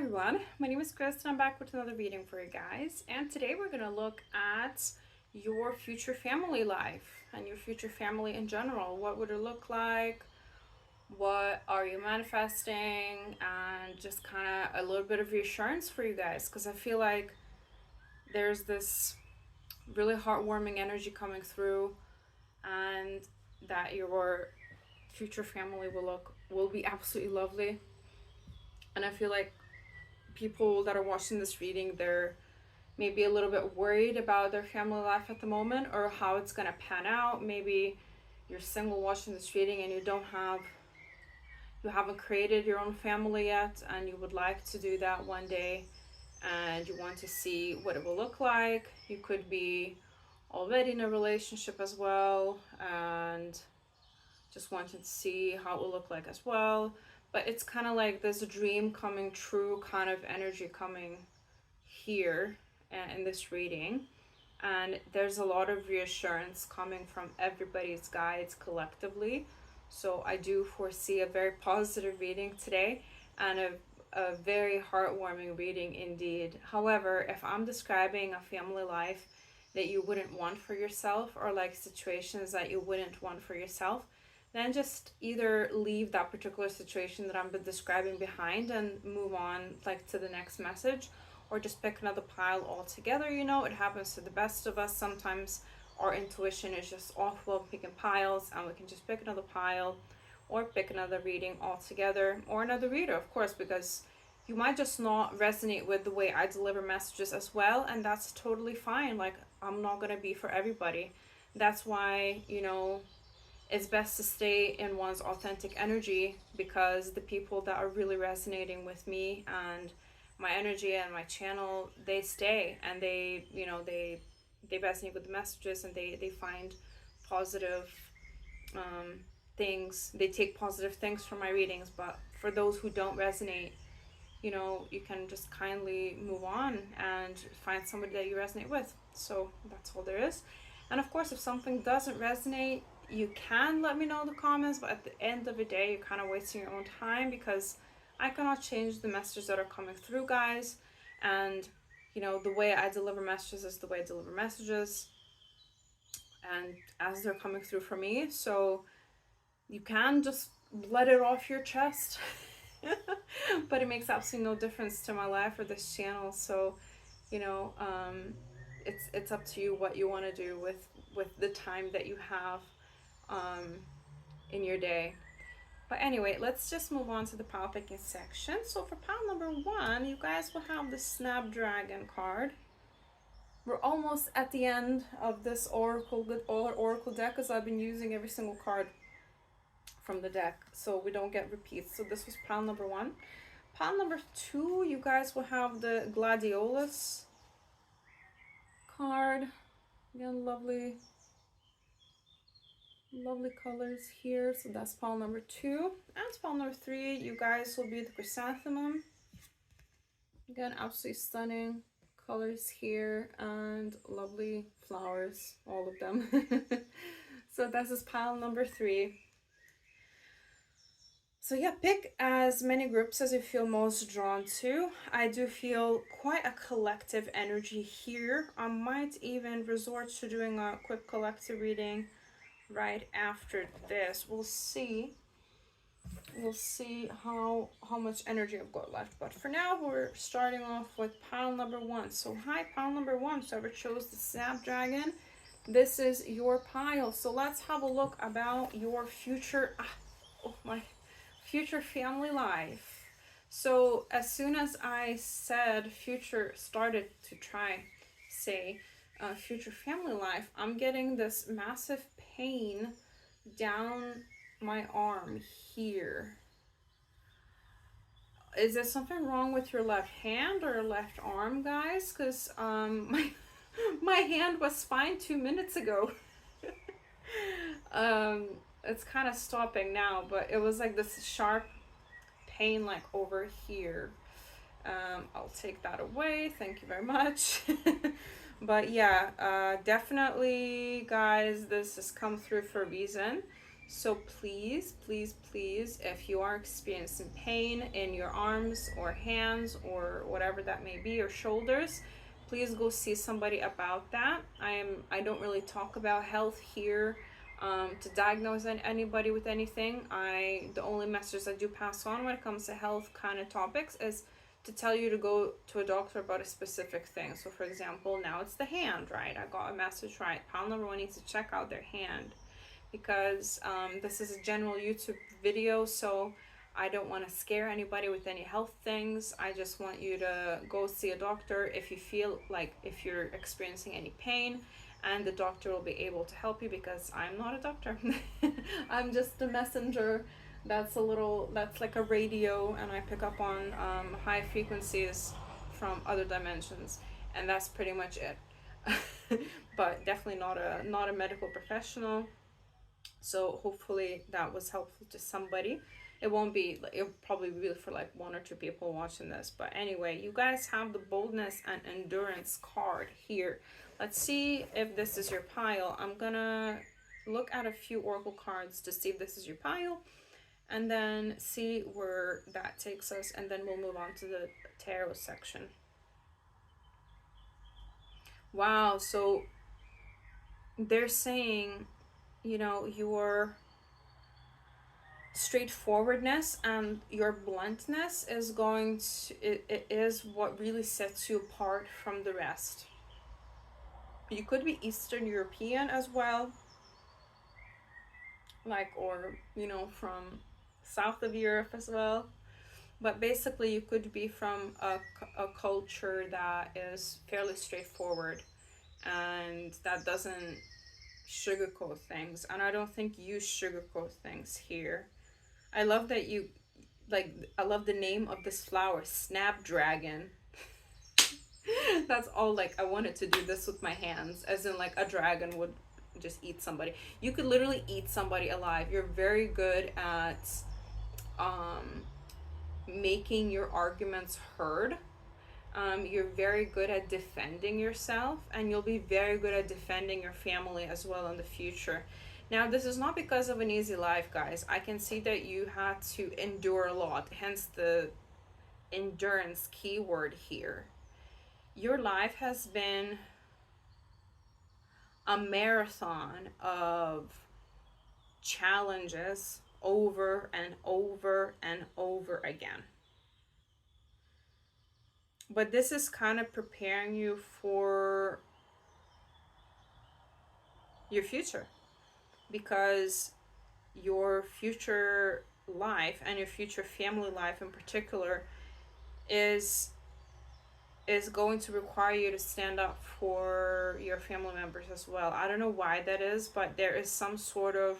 everyone, my name is Chris and I'm back with another reading for you guys, and today we're going to look at your future family life and your future family in general. What would it look like? What are you manifesting? And just kind of a little bit of reassurance for you guys, because I feel like there's this really heartwarming energy coming through, and that your future family will be absolutely lovely. And I feel like people that are watching this reading, they're maybe a little bit worried about their family life at the moment or how it's gonna pan out. Maybe you're single watching this reading and you haven't created your own family yet, and you would like to do that one day, and you want to see what it will look like. You could be already in a relationship as well and just wanting to see how it will look like as well. But it's kind of like there's a dream coming true kind of energy coming here in this reading. And there's a lot of reassurance coming from everybody's guides collectively. So I do foresee a very positive reading today, and a very heartwarming reading indeed. However, if I'm describing a family life that you wouldn't want for yourself, or like situations that you wouldn't want for yourself, then just either leave that particular situation that I'm describing behind and move on like to the next message, or just pick another pile altogether. You know, it happens to the best of us. Sometimes our intuition is just off while picking piles, and we can just pick another pile or pick another reading altogether, or another reader, of course, because you might just not resonate with the way I deliver messages as well, and that's totally fine. Like, I'm not gonna be for everybody. That's why, you know, it's best to stay in one's authentic energy, because the people that are really resonating with me and my energy and my channel, they stay, and they, you know, they resonate with the messages, and they find positive things. They take positive things from my readings. But for those who don't resonate, you know, you can just kindly move on and find somebody that you resonate with. So that's all there is. And of course, if something doesn't resonate, you can let me know in the comments, but at the end of the day, you're kind of wasting your own time, because I cannot change the messages that are coming through, guys. And, you know, the way I deliver messages is the way I deliver messages, and as they're coming through for me. So you can just let it off your chest. But it makes absolutely no difference to my life or this channel. So, you know, it's up to you what you want to do with the time that you have in your day. But anyway, let's just move on to the pile picking section. So for pile number 1, you guys will have the Snapdragon card. We're almost at the end of this oracle deck, because I've been using every single card from the deck so we don't get repeats. So this was pile number 1. Pile number 2, you guys will have the Gladiolus card. Again, lovely colors here. So that's pile number 2. And pile number 3, you guys will be the Chrysanthemum. Again, absolutely stunning colors here, and lovely flowers, all of them. So this is pile number 3. So yeah, pick as many groups as you feel most drawn to. I do feel quite a collective energy here. I might even resort to doing a quick collective reading right after this. We'll see how much energy I've got left. But for now, we're starting off with pile number 1. So hi, pile number 1. So whoever chose the Snapdragon, this is your pile. So let's have a look about your future future family life. So as soon as I said future, started to try say future family life, I'm getting this massive pain down my arm here. Is there something wrong with your left hand or left arm, guys? Because my hand was fine 2 minutes ago. It's kind of stopping now, but it was like this sharp pain like over here. I'll take that away, thank you very much. But yeah, definitely, guys, this has come through for a reason. So please, please, please, if you are experiencing pain in your arms or hands or whatever that may be, or shoulders, please go see somebody about that. I don't really talk about health here to diagnose anybody with anything. The only message I do pass on when it comes to health kind of topics is to tell you to go to a doctor about a specific thing. So for example, now it's the hand, right? I got a message, right? Pile number one needs to check out their hand, because this is a general YouTube video, so I don't want to scare anybody with any health things. I just want you to go see a doctor if you feel like, if you're experiencing any pain, and the doctor will be able to help you, because I'm not a doctor. I'm just a messenger. That's like a radio, and I pick up on high frequencies from other dimensions, and that's pretty much it. But definitely not a medical professional. So hopefully that was helpful to somebody. It'll probably be for like one or two people watching this. But anyway, you guys have the boldness and endurance card here. Let's see if this is your pile. I'm gonna look at a few oracle cards to see if this is your pile, and then see where that takes us, and then we'll move on to the tarot section. Wow, so they're saying, your straightforwardness and your bluntness is it is what really sets you apart from the rest. You could be Eastern European as well, or from south of Europe as well, but basically you could be from a culture that is fairly straightforward and that doesn't sugarcoat things, and I don't think you sugarcoat things here. I love that I love the name of this flower, Snapdragon. That's all, I wanted to do this with my hands, as in a dragon would just eat somebody. You could literally eat somebody alive. You're very good at making your arguments heard. You're very good at defending yourself, and you'll be very good at defending your family as well in the future. Now, this is not because of an easy life, guys. I can see that you had to endure a lot, hence the endurance keyword here. Your life has been a marathon of challenges over and over and over again. But this is kind of preparing you for your future, because your future life, and your future family life in particular, is going to require you to stand up for your family members as well. I don't know why that is, but there is some sort of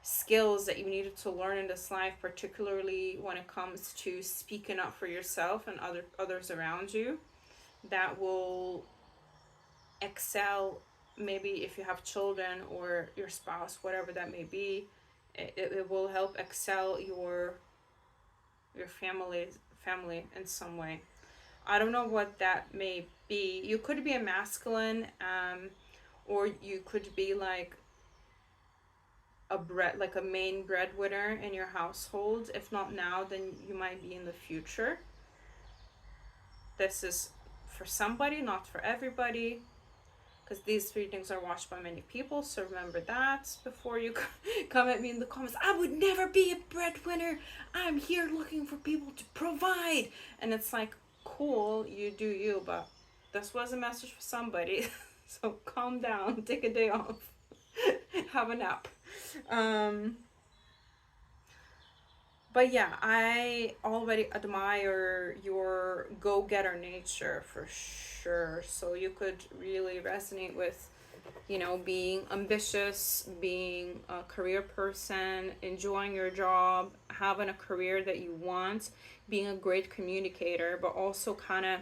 skills that you needed to learn in this life, particularly when it comes to speaking up for yourself and others around you, that will excel. Maybe if you have children or your spouse, whatever that may be, it will help excel your family in some way. I don't know what that may be. You could be a masculine, or you could be a main breadwinner in your household. If not now, then you might be in the future. This is for somebody, not for everybody, because these readings are watched by many people. So remember that before you come at me in the comments. I would never be a breadwinner. I'm here looking for people to provide. And it's like, cool, you do you, but this was a message for somebody. So calm down, take a day off, have a nap. But yeah, I already admire your go-getter nature for sure. So you could really resonate with, being ambitious, being a career person, enjoying your job, having a career that you want, being a great communicator, but also kind of,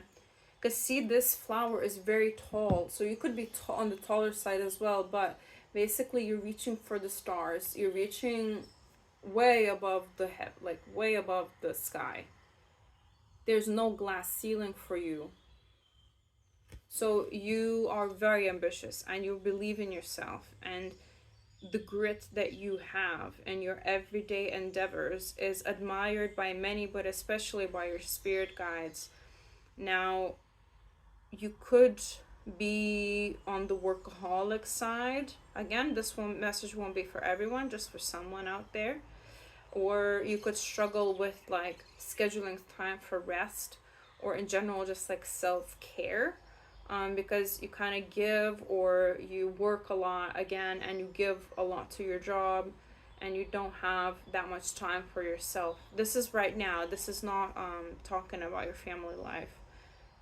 because see, this flower is very tall, so you could be on the taller side as well, but basically you're reaching for the stars. You're reaching way above the head, way above the sky. There's no glass ceiling for you. So you are very ambitious, and you believe in yourself, and the grit that you have in your everyday endeavors is admired by many, but especially by your spirit guides. Now, you could be on the workaholic side. Again, this one message won't be for everyone, just for someone out there. Or you could struggle with like scheduling time for rest, or in general just like self-care, because you kind of give, or you work a lot again and you give a lot to your job, and you don't have that much time for yourself. This is right now, this is not talking about your family life,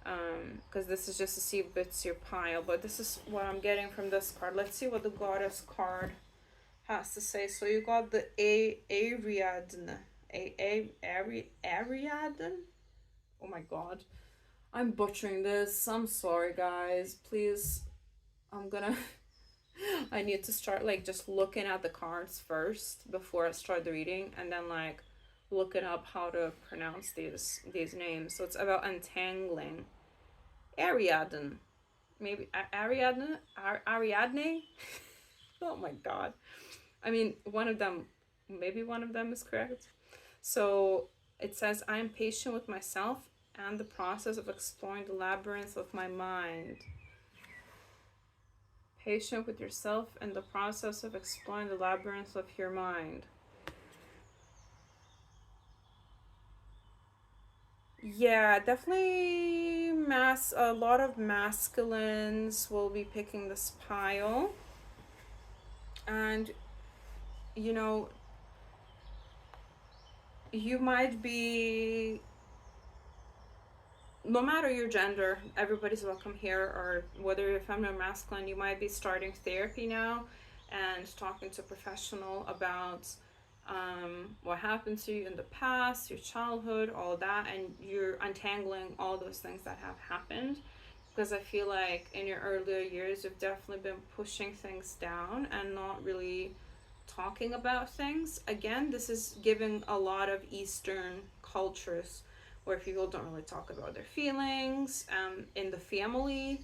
because this is just to see if it's your pile, but this is what I'm getting from this card. Let's see what the goddess card has to say. So you got the Ariadne. Ariadne? Oh my god. I'm butchering this. I'm sorry, guys. Please, I'm gonna... I need to start, like, just looking at the cards first before I start the reading, and then, like, looking up how to pronounce these names. So it's about untangling. Ariadne. Maybe Ariadne? Ariadne? Oh my god. I mean, maybe one of them is correct. So it says, I am patient with myself and the process of exploring the labyrinth of my mind. Patient with yourself and the process of exploring the labyrinth of your mind. Yeah, definitely a lot of masculines will be picking this pile. And, you know, you might be, no matter your gender, everybody's welcome here, or whether you're feminine or masculine, you might be starting therapy now and talking to a professional about what happened to you in the past, your childhood, all that, and you're untangling all those things that have happened. Because I feel like in your earlier years, you've definitely been pushing things down and not really talking about things. Again, this is giving a lot of Eastern cultures where people don't really talk about their feelings in the family,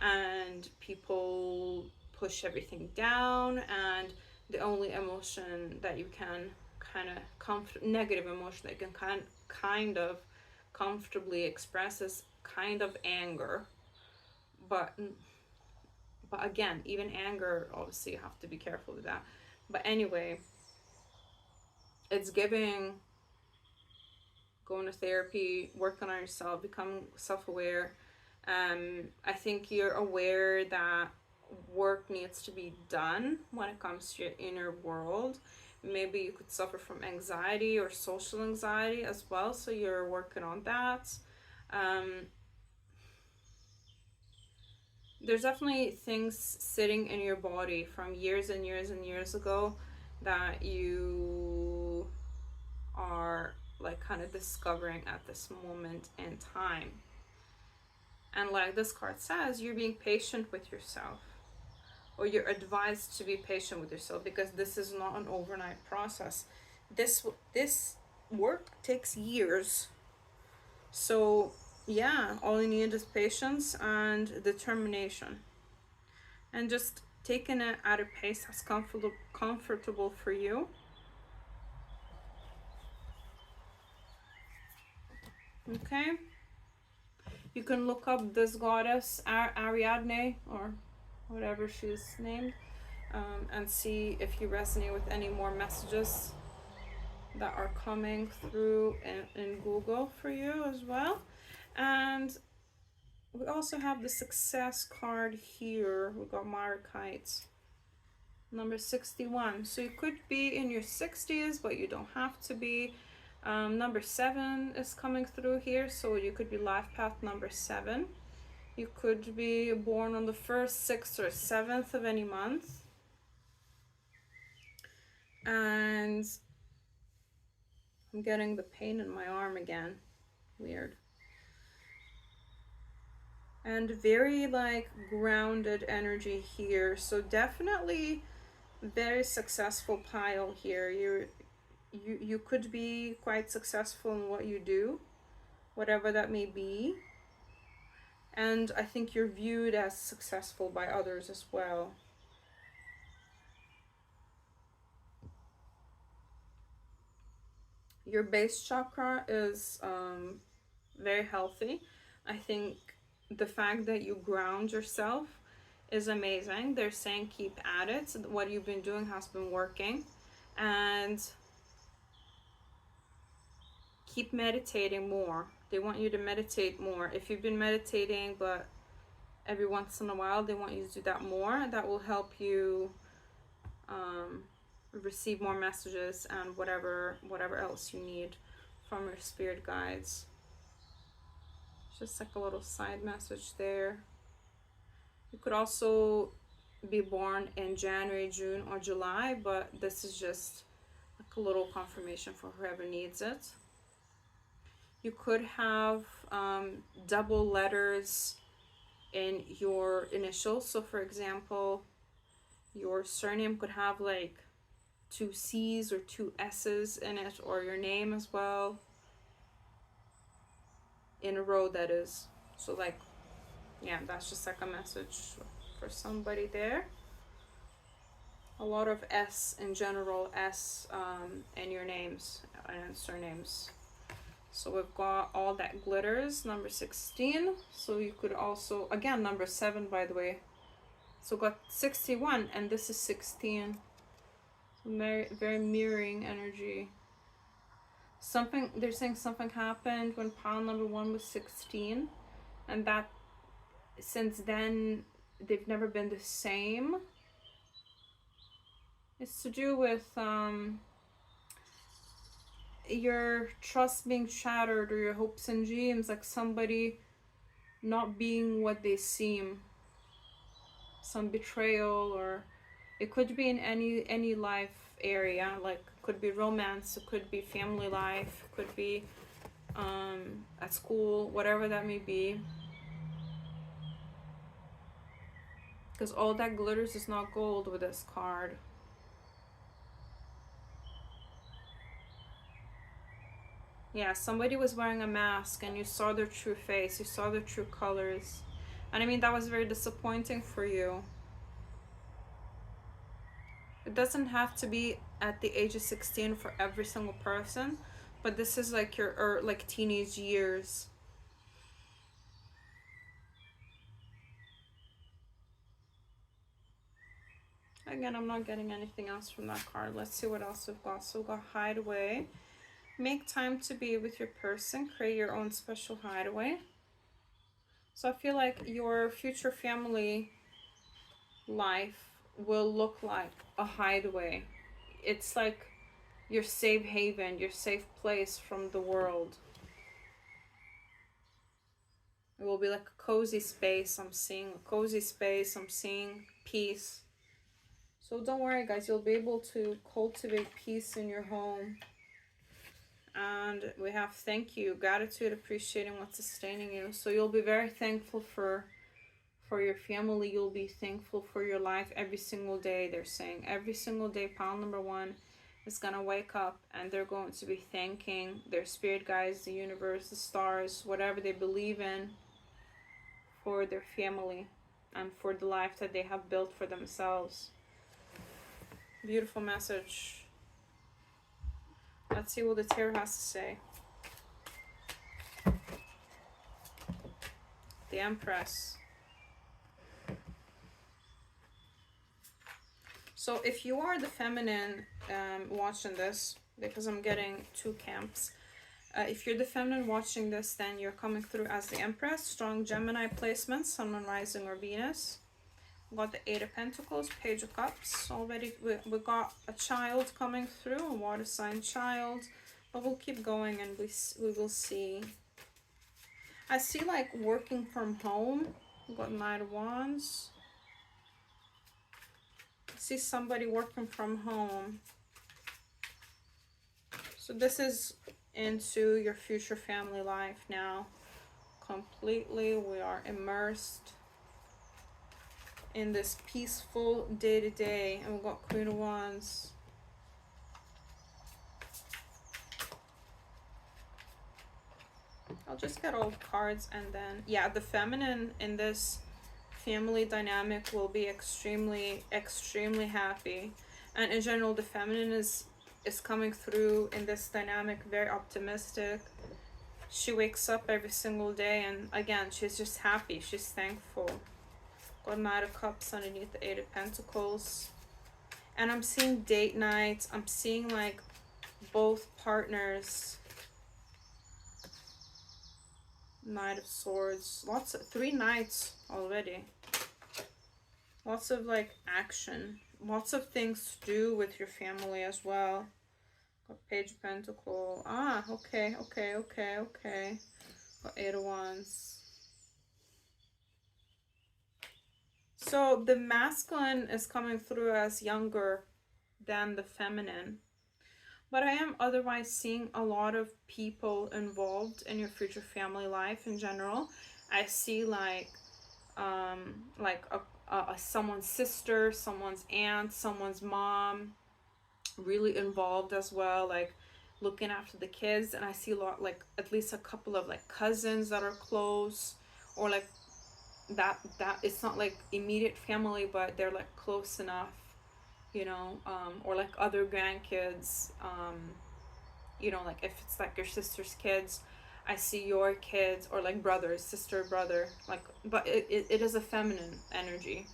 and people push everything down, and the only emotion that you can kind of negative emotion that you can kind of comfortably express is kind of anger. But again, even anger, obviously you have to be careful with that. But anyway, it's giving going to therapy, working on yourself, becoming self-aware. I think you're aware that work needs to be done when it comes to your inner world. Maybe you could suffer from anxiety or social anxiety as well, so you're working on that. There's definitely things sitting in your body from years and years and years ago that you are like kind of discovering at this moment in time. And like this card says, you're being patient with yourself, or you're advised to be patient with yourself, because this is not an overnight process. This work takes years. So yeah, all you need is patience and determination, and just taking it at a pace that's comfortable for you. Okay, you can look up this goddess Ariadne, or whatever she's named, and see if you resonate with any more messages that are coming through in Google for you as well. And we also have the success card here. We got Maracite, number 61. So you could be in your 60s, but you don't have to be. Number 7 is coming through here, so you could be life path number 7. You could be born on the 1st, 6th, or 7th of any month. And I'm getting the pain in my arm again. Weird. And very like grounded energy here. So definitely very successful pile here. You could be quite successful in what you do, whatever that may be. And I think you're viewed as successful by others as well. Your base chakra is very healthy. I think the fact that you ground yourself is amazing. They're saying keep at it. What you've been doing has been working. And keep meditating more. They want you to meditate more. If you've been meditating, but every once in a while, they want you to do that more. That will help you receive more messages and whatever else you need from your spirit guides. Just like a little side message there. You could also be born in January, June, or July, but this is just like a little confirmation for whoever needs it. You could have double letters in your initials. So for example, your surname could have like 2 C's or 2 S's in it, or your name as well, in a row, that is. So like, yeah, that's just like a message for somebody there. A lot of S in general, S in your names and surnames. So we've got all that glitters, number 16. So you could also, again, number 7, by the way. So got 61, and this is 16. So very, very mirroring energy. Something, they're saying something happened when pile number 1 was 16. And that, since then, they've never been the same. It's to do with your trust being shattered, or your hopes and dreams, like somebody not being what they seem, some betrayal, or it could be in any life area, like it could be romance, it could be family life, it could be at school, whatever that may be, because all that glitters is not gold with this card. Yeah, somebody was wearing a mask and you saw their true face, you saw their true colors. And I mean, that was very disappointing for you. It doesn't have to be at the age of 16 for every single person, but this is like your like teenage years. Again, I'm not getting anything else from that card. Let's see what else we've got. So we've got hideaway. Make time to be with your person. Create your own special hideaway. So I feel like your future family life will look like a hideaway. It's like your safe haven, your safe place from the world. It will be like a cozy space. I'm seeing a cozy space. I'm seeing peace. So don't worry, guys. You'll be able to cultivate peace in your home. And we have thank you, gratitude, appreciating what's sustaining you. So you'll be very thankful for your family. You'll be thankful for your life every single day. They're saying every single day, pile number 1 is going to wake up and they're going to be thanking their spirit guides, the universe, the stars, whatever they believe in, for their family and for the life that they have built for themselves. Beautiful message. Let's see what the tarot has to say. The Empress. So if you are the feminine watching this, because I'm getting 2 camps. If you're the feminine watching this, then you're coming through as the Empress. Strong Gemini placement, Sun, Moon, Rising, or Venus. We got the 8 of Pentacles, Page of Cups. Already we got a child coming through, a water sign child. But we'll keep going and we will see. I see like working from home. We got 9 of Wands. I see somebody working from home. So this is into your future family life now. Completely, we are immersed in this peaceful day-to-day. And we've got Queen of Wands. I'll just get all the cards and then, yeah, the feminine in this family dynamic will be extremely, extremely happy. And in general, the feminine is is coming through in this dynamic, very optimistic. She wakes up every single day, and again, she's just happy, she's thankful. Got Knight of Cups underneath the Eight of Pentacles. And I'm seeing date nights. I'm seeing like both partners. Knight of Swords. Lots of 3 nights already. Lots of like action. Lots of things to do with your family as well. Got Page of Pentacles. Ah, okay. Got 8 of Wands. So the masculine is coming through as younger than the feminine. But I am otherwise seeing a lot of people involved in your future family life in general. I see like someone's sister, someone's aunt, someone's mom really involved as well, like looking after the kids. And I see a lot, like at least a couple of like cousins that are close, or like that it's not like immediate family, but they're like close enough, you know, or like other grandkids, you know, like if it's like your sister's kids, I see your kids, or like brothers, sister, brother, like, but it is a feminine energy,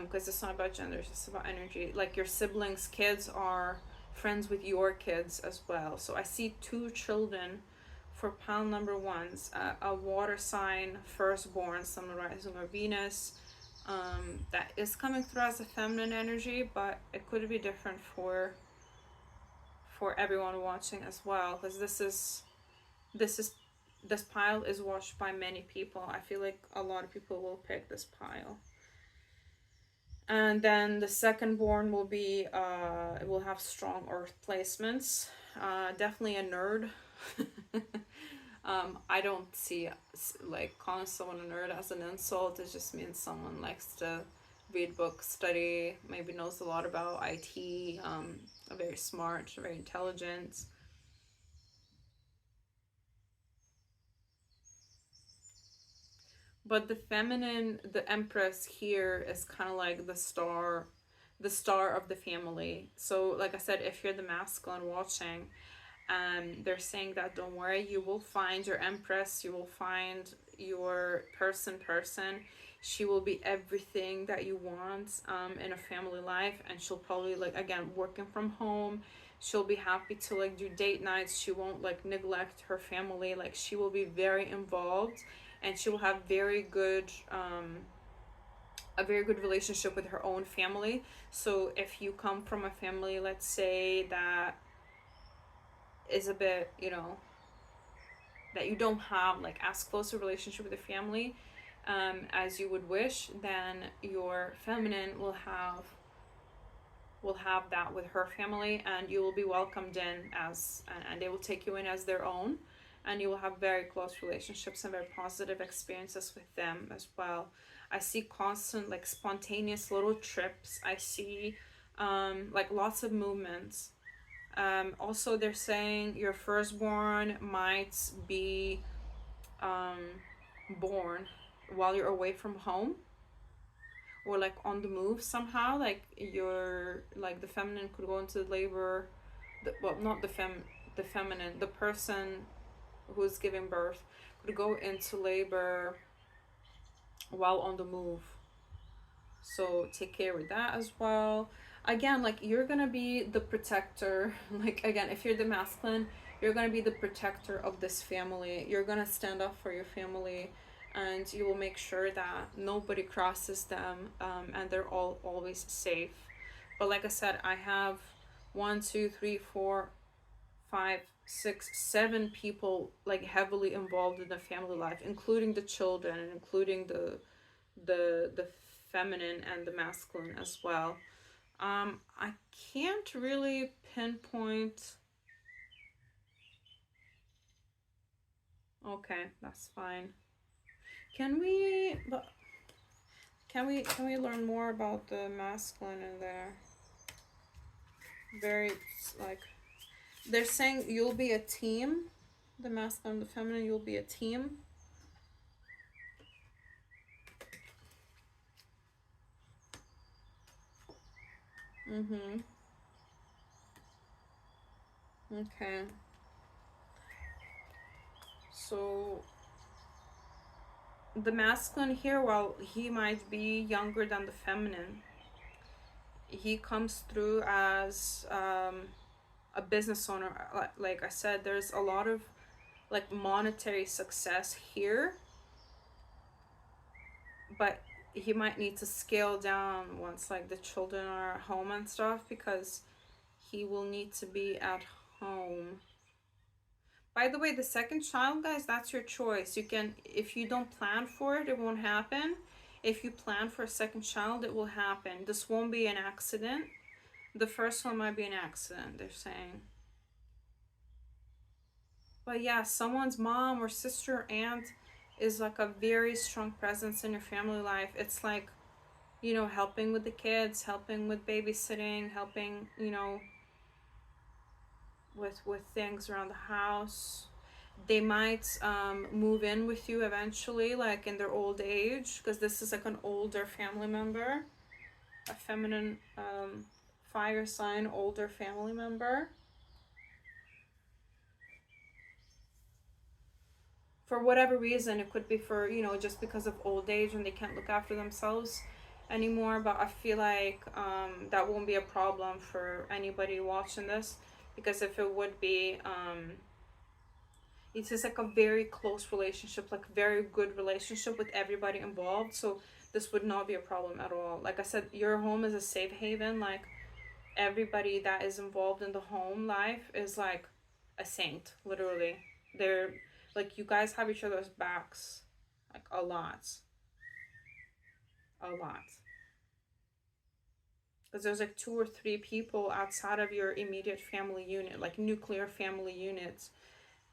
because it's not about gender, it's just about energy. Like your siblings' kids are friends with your kids as well. So I see 2 children for pile number 1s, a water sign, firstborn, Sun, Rising, or Venus. That is coming through as a feminine energy, but it could be different for everyone watching as well, because this pile is watched by many people. I feel like a lot of people will pick this pile. And then the second born will be will have strong earth placements. Definitely a nerd. I don't see like calling someone a nerd as an insult. It just means someone likes to read books, study, maybe knows a lot about IT, very smart, very intelligent. But the feminine, the Empress here is kind of like the star of the family. So like I said, if you're the masculine watching, they're saying that don't worry, you will find your Empress, you will find your person. She will be everything that you want in a family life, and she'll probably, like, again, working from home, she'll be happy to like do date nights. She won't like neglect her family. Like she will be very involved, and she will have a very good relationship with her own family. So if you come from a family, let's say, that is a bit, you know, that you don't have like as close a relationship with the family as you would wish, then your feminine will have that with her family, and you will be welcomed in as, and they will take you in as their own, and you will have very close relationships and very positive experiences with them as well. I see constant like spontaneous little trips. I see like lots of movements. Also, they're saying your firstborn might be born while you're away from home, or like on the move somehow. Like you're like, the feminine could go into labor, well, not the feminine, the person who's giving birth could go into labor while on the move. So take care with that as well. Again, like you're gonna be the protector. Like again, if you're the masculine, you're gonna be the protector of this family. You're gonna stand up for your family, and you will make sure that nobody crosses them, and they're all always safe. But like I said, I have 1, 2, 3, 4, 5, 6, 7 people like heavily involved in the family life, including the children, and including the feminine and the masculine as well. I can't really pinpoint. Okay, that's fine. Can we learn more about the masculine in there? Very like, they're saying you'll be a team. The masculine, the feminine, you'll be a team. Okay. So the masculine here, while he might be younger than the feminine, he comes through as a business owner. Like I said, there's a lot of like monetary success here, but he might need to scale down once like the children are at home and stuff, because he will need to be at home. By the way, the second child, guys, that's your choice. You can, if you don't plan for it, it won't happen. If you plan for a second child, it will happen. This won't be an accident. The first one might be an accident, they're saying. But yeah, someone's mom or sister, aunt is like a very strong presence in your family life. It's like, you know, helping with the kids, helping with babysitting, helping, you know, with things around the house. They might move in with you eventually, like in their old age, because this is like an older family member, a feminine fire sign, older family member. For whatever reason, it could be for, you know, just because of old age and they can't look after themselves anymore. But I feel like that won't be a problem for anybody watching this, because if it would be, it's just like a very close relationship, like very good relationship with everybody involved. So this would not be a problem at all. Like I said, your home is a safe haven. Like everybody that is involved in the home life is like a saint, literally. They're like, you guys have each other's backs, like a lot, a lot. Because there's like two or three people outside of your immediate family unit, like nuclear family units,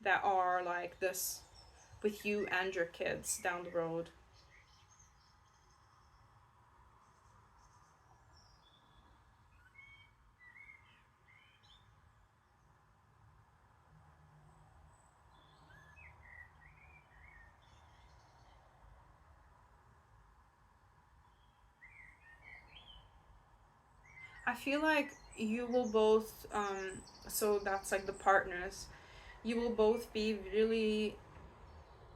that are like this with you and your kids down the road. I feel like you will both, so that's like the partners, you will both be really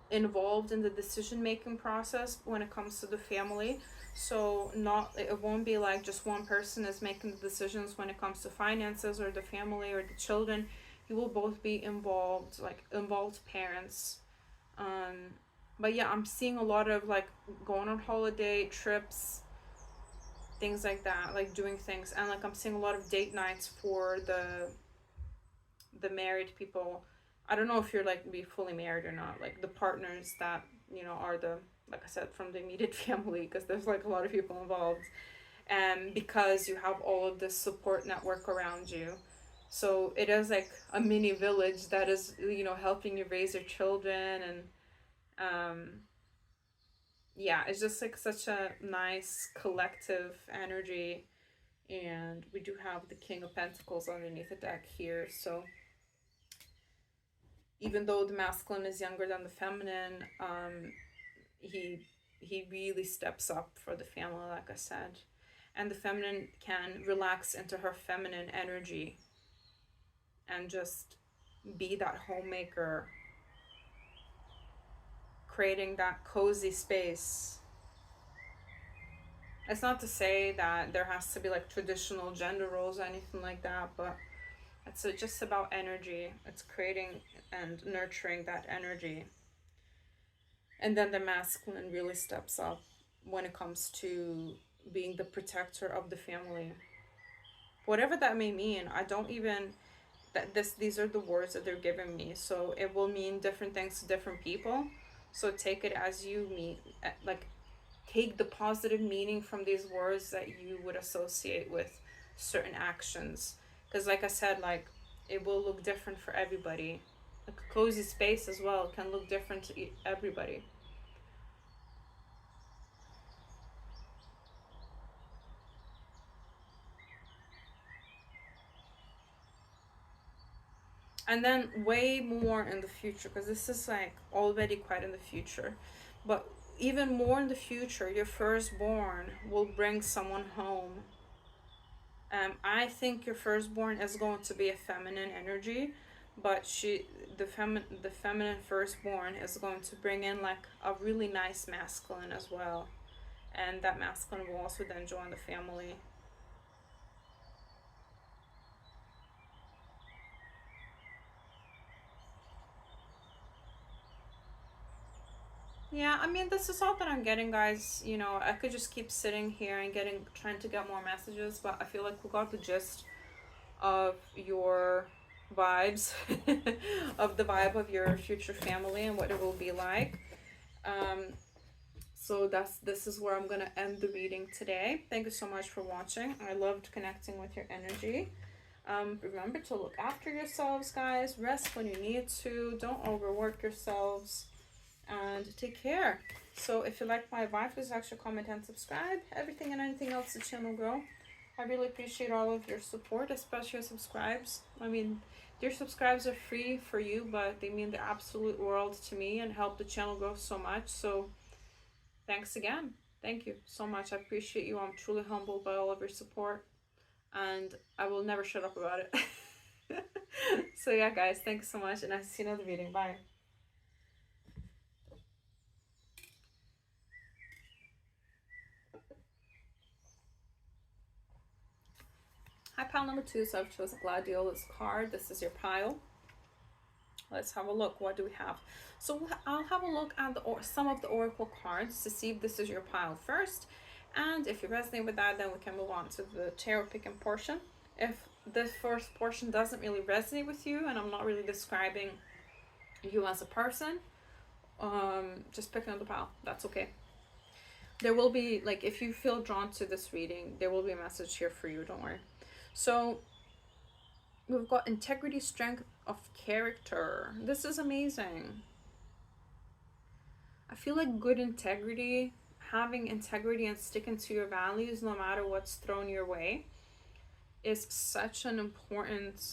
involved in the decision making process when it comes to the family. So not, it won't be like just one person is making the decisions when it comes to finances or the family or the children. You will both be involved, like involved parents. um but yeah, I'm seeing a lot of like going on holiday trips, things like that, like doing things. And like I'm seeing a lot of date nights for the married people. I don't know if you're like be fully married or not, like the partners that, you know, are the, like I said, from the immediate family, because there's like a lot of people involved, and because you have all of this support network around you. So it is like a mini village that is, you know, helping you raise your children. And um yeah, it's just like such a nice collective energy. And we do have the King of Pentacles underneath the deck here. So even though the masculine is younger than the feminine, he he really steps up for the family, like I said. And the feminine can relax into her feminine energy and just be that homemaker, creating that cozy space. It's not to say that there has to be like traditional gender roles or anything like that, but it's just about energy. It's creating and nurturing that energy. And then the masculine really steps up when it comes to being the protector of the family. Whatever that may mean, I don't even, that this these are the words that they're giving me. So it will mean different things to different people. So take it as you mean, like take the positive meaning from these words that you would associate with certain actions. Because like I said, like it will look different for everybody. Like a cozy space as well can look different to everybody. And then way more in the future, because this is like already quite in the future, but even more in the future, your firstborn will bring someone home. I think your firstborn is going to be a feminine energy, but the feminine firstborn is going to bring in like a really nice masculine as well, and that masculine will also then join the family. Yeah, I mean, this is all that I'm getting, guys. You know, I could just keep sitting here and trying to get more messages, but I feel like we got the gist of your vibes, of the vibe of your future family and what it will be like. Um, so this is where I'm gonna end the reading today. Thank you so much for watching. I loved connecting with your energy. Remember to look after yourselves, guys. Rest when you need to. Don't overwork yourselves. And take care. So if you like my vibe, please actually comment and subscribe. Everything and anything else the channel grow. I really appreciate all of your support, especially your subscribes. I mean, your subscribes are free for you, but they mean the absolute world to me and help the channel grow so much. So thanks again. Thank you so much. I appreciate you. I'm truly humbled by all of your support, and I will never shut up about it. So yeah, guys, thanks so much, and I'll see you in another video. Bye. Hi, pile number 2. So I've chosen Gladiolus card. This is your pile. Let's have a look. What do we have? So I'll have a look at some of the oracle cards to see if this is your pile first. And if you resonate with that, then we can move on to the tarot picking portion. If this first portion doesn't really resonate with you, and I'm not really describing you as a person, just pick another pile. That's okay. There will be, like, if you feel drawn to this reading, there will be a message here for you. Don't worry. So we've got integrity, strength of character. This is amazing. I feel like good integrity, having integrity and sticking to your values no matter what's thrown your way, is such an important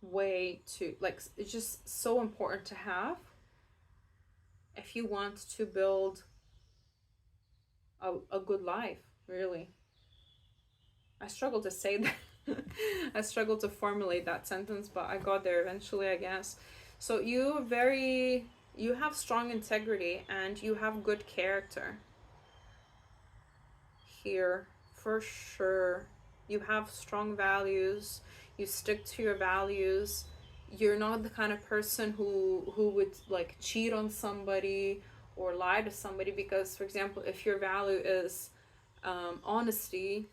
way to, like, it's just so important to have if you want to build a good life, really. I struggle to say that. I struggle to formulate that sentence, but I got there eventually, I guess. So you have strong integrity and you have good character here, for sure. You have strong values. You stick to your values. You're not the kind of person who would like cheat on somebody or lie to somebody, because, for example, if your value is honesty,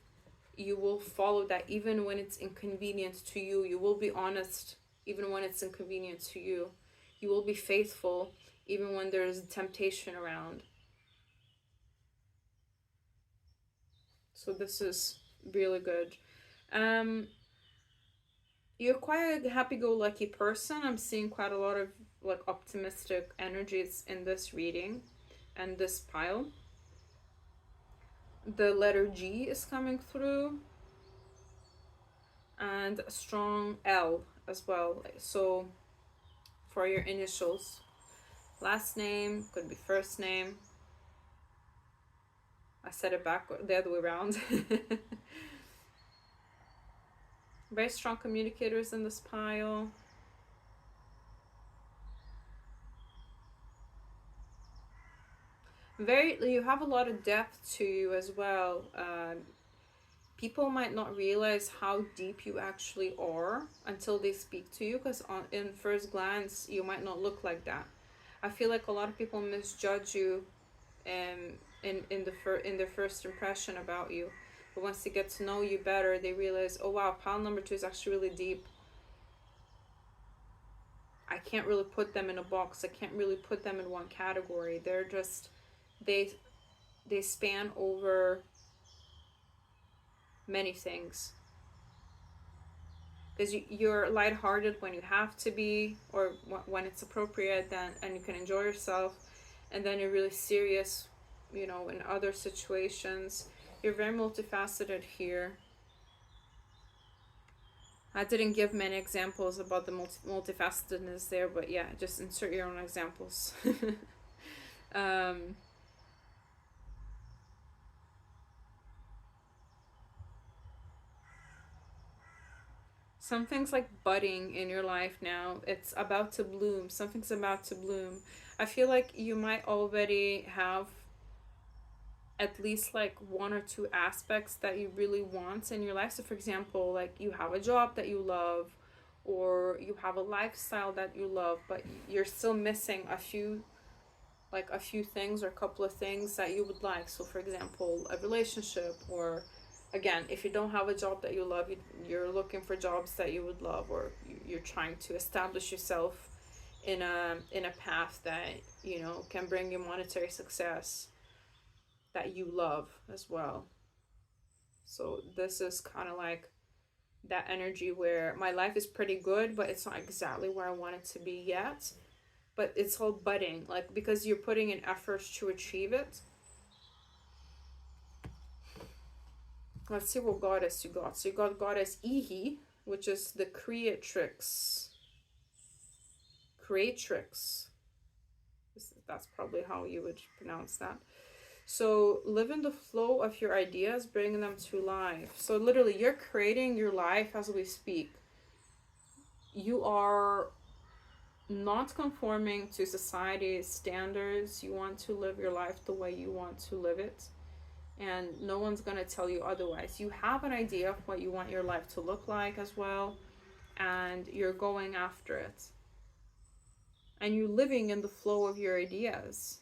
you will follow that even when it's inconvenient to you. You will be honest even when it's inconvenient to you. You will be faithful even when there's temptation around. So this is really good. You're quite a happy-go-lucky person. I'm seeing quite a lot of like optimistic energies in this reading and this pile. The letter G is coming through, and a strong L as well. So for your initials, last name, could be first name. I said it back the other way around. Very strong communicators in this pile. You have a lot of depth to you as well. People might not realize how deep you actually are until they speak to you, because in first glance you might not look like that. I feel like a lot of people misjudge you in their first impression about you, but once they get to know you better, they realize, oh wow, pile number 2 is actually really deep. I can't really put them in a box. I can't really put them in one category. They're just they span over many things, because you're lighthearted when you have to be, or when it's appropriate, then, and you can enjoy yourself, and then you're really serious, you know, in other situations. You're very multifaceted here. I didn't give many examples about the multifacetedness there, but yeah, just insert your own examples. Something's like budding in your life now. It's about to bloom. Something's about to bloom. I feel like you might already have at least like one or two aspects that you really want in your life. So, for example, like you have a job that you love, or you have a lifestyle that you love, but you're still missing a few things or a couple of things that you would like. So, for example, a relationship, or again, if you don't have a job that you love, you're looking for jobs that you would love, or you're trying to establish yourself in a path that can bring you monetary success that you love as well. So this is kind of like that energy where my life is pretty good, but it's not exactly where I want it to be yet. But it's all budding, like because you're putting in efforts to achieve it. Let's see what goddess you got. So you got goddess Ihi, which is the creatrix. Creatrix. That's probably how you would pronounce that. So live in the flow of your ideas, bring them to life. So literally, you're creating your life as we speak. You are not conforming to society's standards. You want to live your life the way you want to live it. And no one's going to tell you otherwise. You have an idea of what you want your life to look like as well. And you're going after it. And you're living in the flow of your ideas.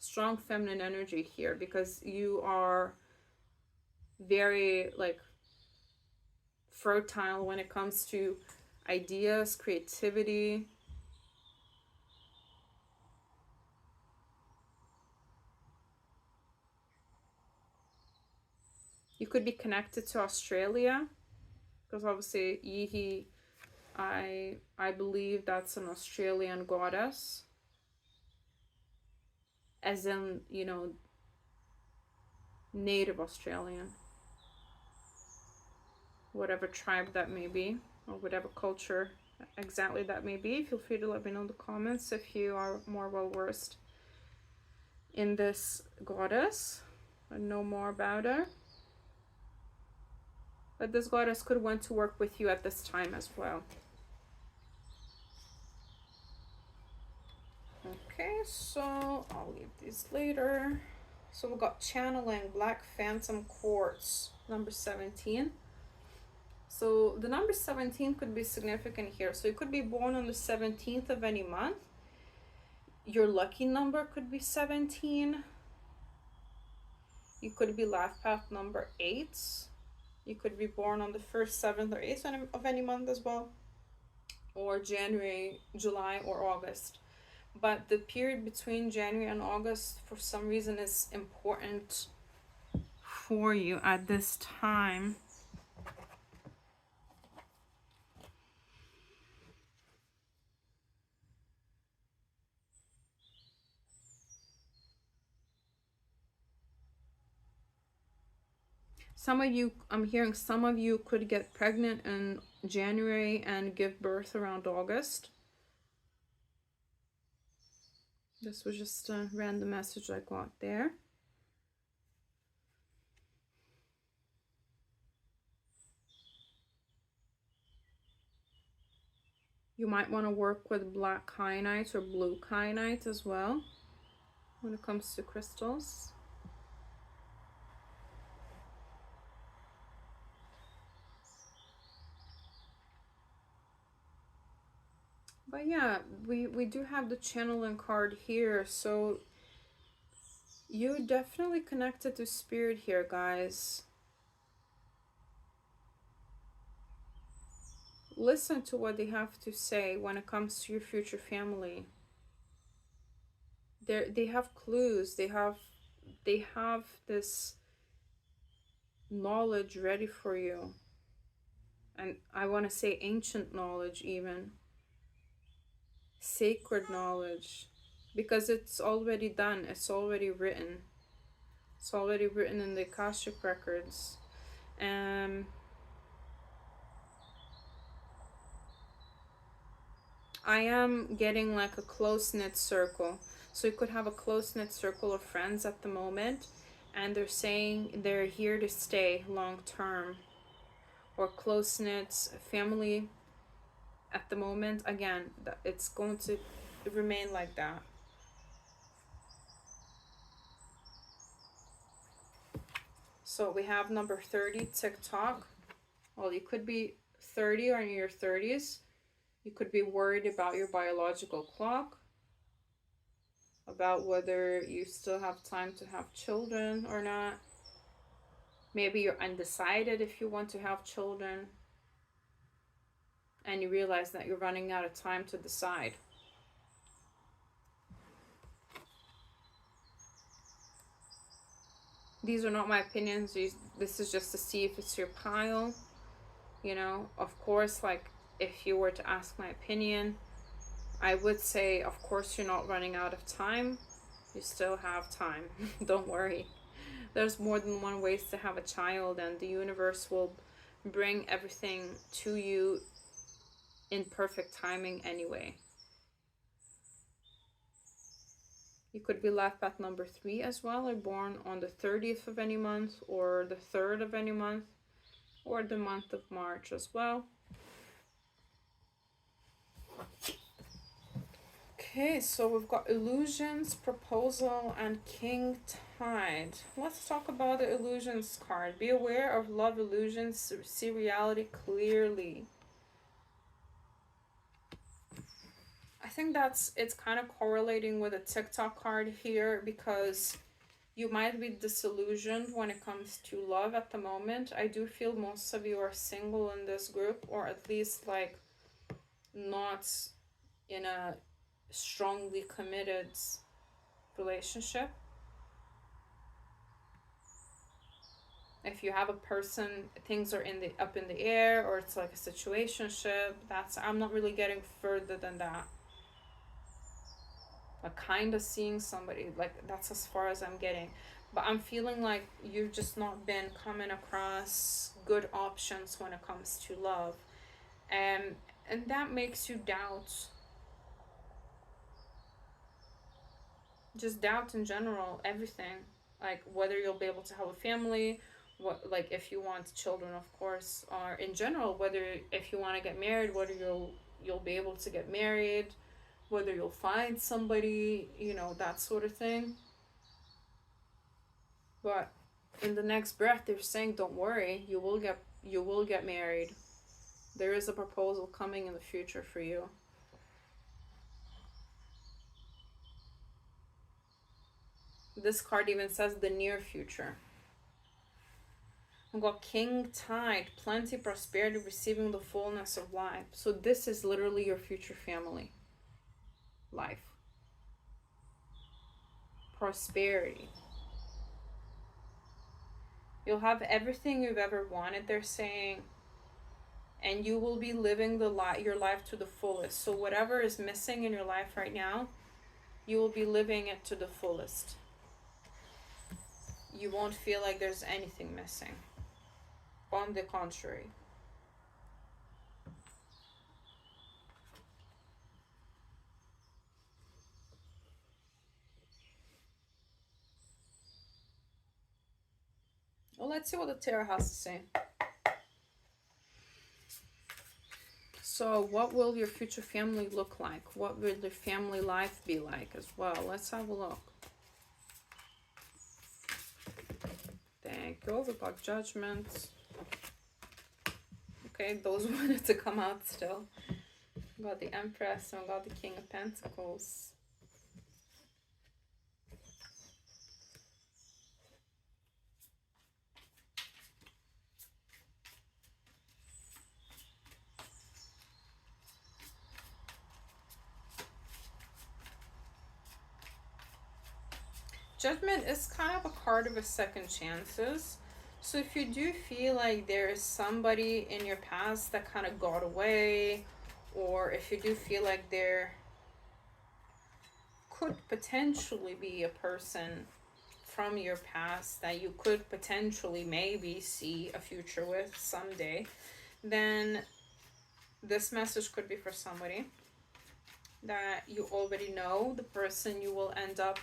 Strong feminine energy here, because you are very like fertile when it comes to ideas, creativity. You could be connected to Australia, because obviously Yihi, I believe that's an Australian goddess, as in, native Australian, whatever tribe that may be, or whatever culture exactly that may be. Feel free to let me know in the comments if you are more well versed in this goddess and know more about her. But this goddess could want to work with you at this time as well. Okay, so I'll leave these later. So we got channeling Black Phantom Quartz, number 17. So the number 17 could be significant here. So you could be born on the 17th of any month. Your lucky number could be 17. You could be life path number 8. You could be born on the 1st, 7th, or 8th of any month as well. Or January, July, or August. But the period between January and August, for some reason, is important for you at this time. Some of you, I'm hearing some of you could get pregnant in January and give birth around August. This was just a random message I got there. You might want to work with black kyanite or blue kyanite as well when it comes to crystals. But yeah, we do have the channeling card here, so you're definitely connected to spirit here, guys. Listen to what they have to say when it comes to your future family. They have clues. They have this knowledge ready for you. And I want to say ancient knowledge, even sacred knowledge, because it's already done. It's already written. It's already written in the Akashic records. I am getting like a close-knit circle. So you could have a close-knit circle of friends at the moment, and they're saying they're here to stay long term. or close-knit family at the moment. Again, it's going to remain like that. So we have number 30, TikTok. Well, you could be 30 or in your 30s. You could be worried about your biological clock, about whether you still have time to have children or not. Maybe you're undecided if you want to have children, and you realize that you're running out of time to decide. These are not my opinions. This is just to see if it's your pile. You know, of course, like, if you were to ask my opinion, I would say, of course, you're not running out of time. You still have time. Don't worry. There's more than one ways to have a child, and the universe will bring everything to you in perfect timing anyway. You could be life path number 3 as well, or born on the 30th of any month, or the 3rd of any month, or the month of March as well. Okay, so we've got illusions, proposal, and king tide. Let's talk about the illusions card. Be aware of love illusions, see reality clearly. I think it's kind of correlating with a TikTok card here, because you might be disillusioned when it comes to love at the moment. I do feel most of you are single in this group, or at least like not in a strongly committed relationship. If you have a person, things are up in the air, or it's like a situationship. I'm not really getting further than that. Like, kind of seeing somebody, like, that's as far as I'm getting. But I'm feeling like you've just not been coming across good options when it comes to love, and that makes you doubt. Just doubt in general, everything. Like, whether you'll be able to have a family, what, like, if you want children, of course, or in general, whether if you want to get married, whether you'll be able to get married, whether you'll find somebody, you know, that sort of thing. But in the next breath, they're saying, don't worry, you will get married. There is a proposal coming in the future for you. This card even says the near future. I've got king tide, plenty, prosperity, receiving the fullness of life. So this is literally your future family life. Prosperity. You'll have everything you've ever wanted, they're saying, and you will be living your life to the fullest. So whatever is missing in your life right now, you will be living it to the fullest. You won't feel like there's anything missing. On the contrary. Well, let's see what the tarot has to say. So what will your future family look like? What will your family life be like as well? Let's have a look. Thank you. We got judgment. Okay, those wanted to come out still. We got the Empress and we got the King of Pentacles. Judgment is kind of a card of a second chances. So if you do feel like there is somebody in your past that kind of got away, or if you do feel like there could potentially be a person from your past that you could potentially maybe see a future with someday, then this message could be for somebody that you already know, the person who will end up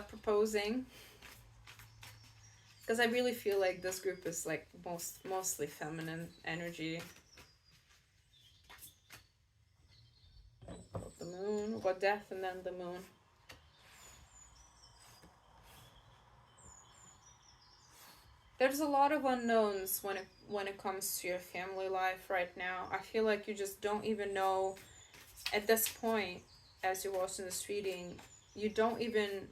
proposing. Because I really feel like this group is like mostly feminine energy. The moon, we got death and then the moon. There's a lot of unknowns when it comes to your family life right now. I feel like you just don't even know at this point, as you're watching this reading, you don't even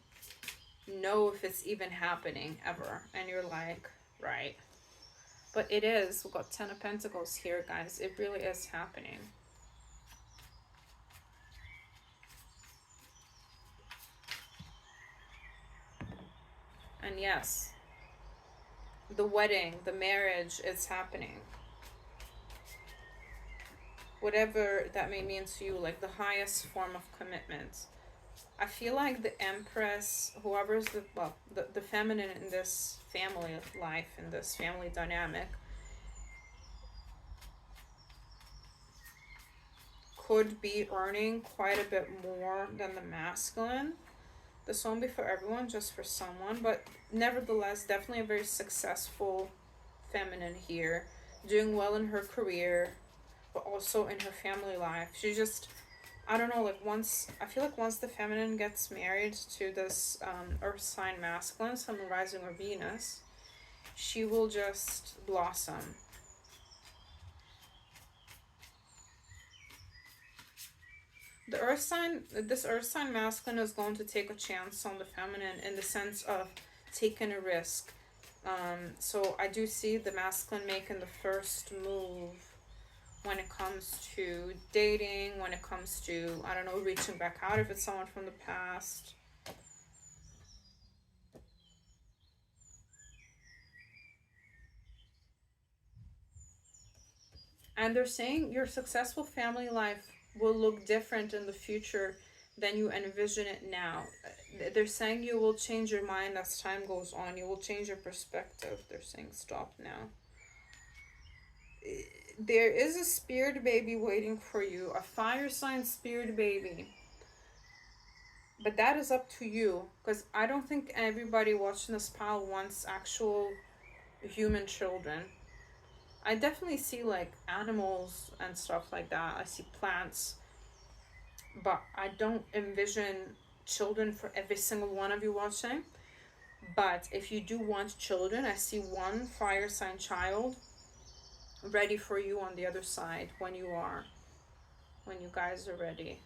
know if it's even happening ever, and you're like, right. But it is. We've got 10 of Pentacles here, guys. It really is happening. And yes, the wedding, the marriage, it's happening. Whatever that may mean to you, like the highest form of commitment. I feel like the Empress, whoever's the feminine in this family life, in this family dynamic, could be earning quite a bit more than the masculine. This won't be for everyone, just for someone, but nevertheless, definitely a very successful feminine here, doing well in her career, but also in her family life. She just, I don't know, like I feel like once the feminine gets married to this earth sign masculine, Sun, rising, or Venus, she will just blossom. This earth sign masculine is going to take a chance on the feminine in the sense of taking a risk. So I do see the masculine making the first move when it comes to dating, when it comes to, I don't know, reaching back out if it's someone from the past. And they're saying your successful family life will look different in the future than you envision it now. They're saying you will change your mind as time goes on. You will change your perspective. They're saying stop now. There is a spirit baby waiting for you, a fire sign spirit baby. But that is up to you, because I don't think everybody watching this pile wants actual human children. I definitely see like animals and stuff like that. I see plants, but I don't envision children for every single one of you watching. But if you do want children, I see one fire sign child ready for you on the other side when you guys are ready.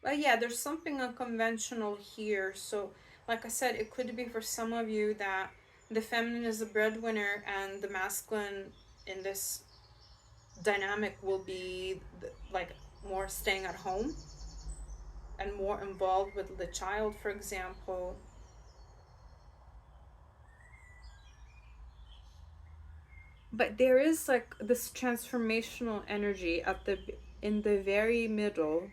But yeah, there's something unconventional here. So, like I said, it could be for some of you that the feminine is the breadwinner and the masculine in this dynamic will be like more staying at home and more involved with the child, for example. But there is like this transformational energy in the very middle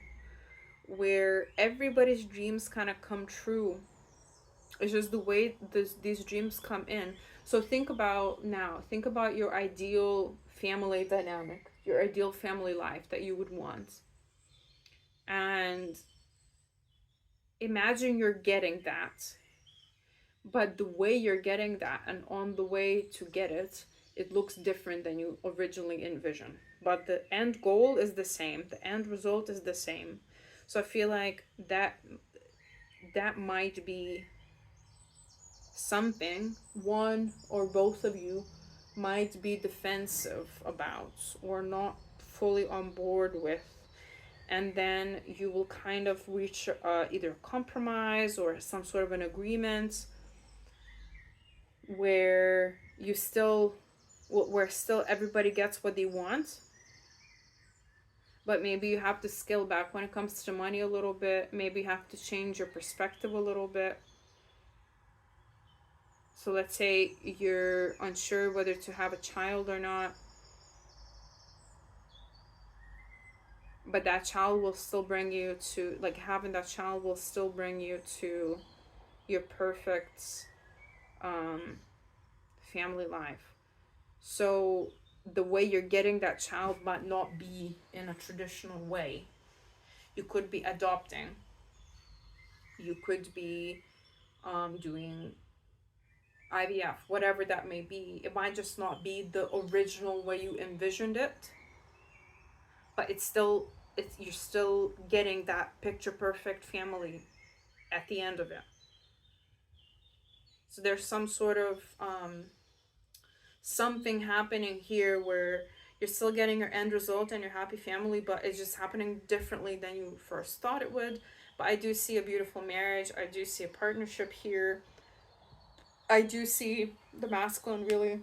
where everybody's dreams kind of come true. It's just the way these dreams come in. So think about your ideal family dynamic, your ideal family life that you would want. And imagine you're getting that. But the way you're getting that and on the way to get it, it looks different than you originally envisioned. But the end goal is the same. The end result is the same. So I feel like that might be something one or both of you might be defensive about or not fully on board with, and then you will kind of reach either a compromise or some sort of an agreement where still everybody gets what they want, but maybe you have to scale back when it comes to money a little bit. Maybe you have to change your perspective a little bit. So let's say you're unsure whether to have a child or not, but that child will still bring you to, like, having that child will still bring you to your perfect family life. So the way you're getting that child might not be in a traditional way. You could be adopting. You could be doing IVF, whatever that may be. It might just not be the original way you envisioned it, but you're still getting that picture perfect family at the end of it. So there's some sort of something happening here where you're still getting your end result and your happy family, but it's just happening differently than you first thought it would. But I do see a beautiful marriage. I do see a partnership here. I do see the masculine really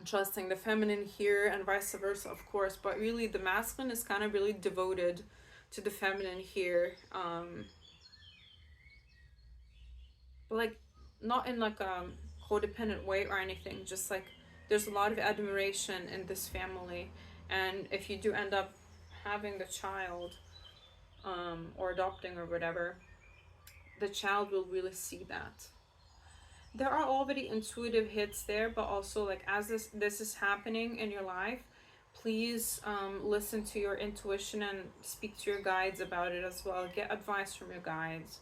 trusting the feminine here, and vice versa, of course. But really, the masculine is kind of really devoted to the feminine here. But like, not in like a codependent way or anything. Just like, there's a lot of admiration in this family, and if you do end up having the child, or adopting or whatever, the child will really see that. There are already intuitive hits there, but also like as this is happening in your life, please listen to your intuition and speak to your guides about it as well. Get advice from your guides.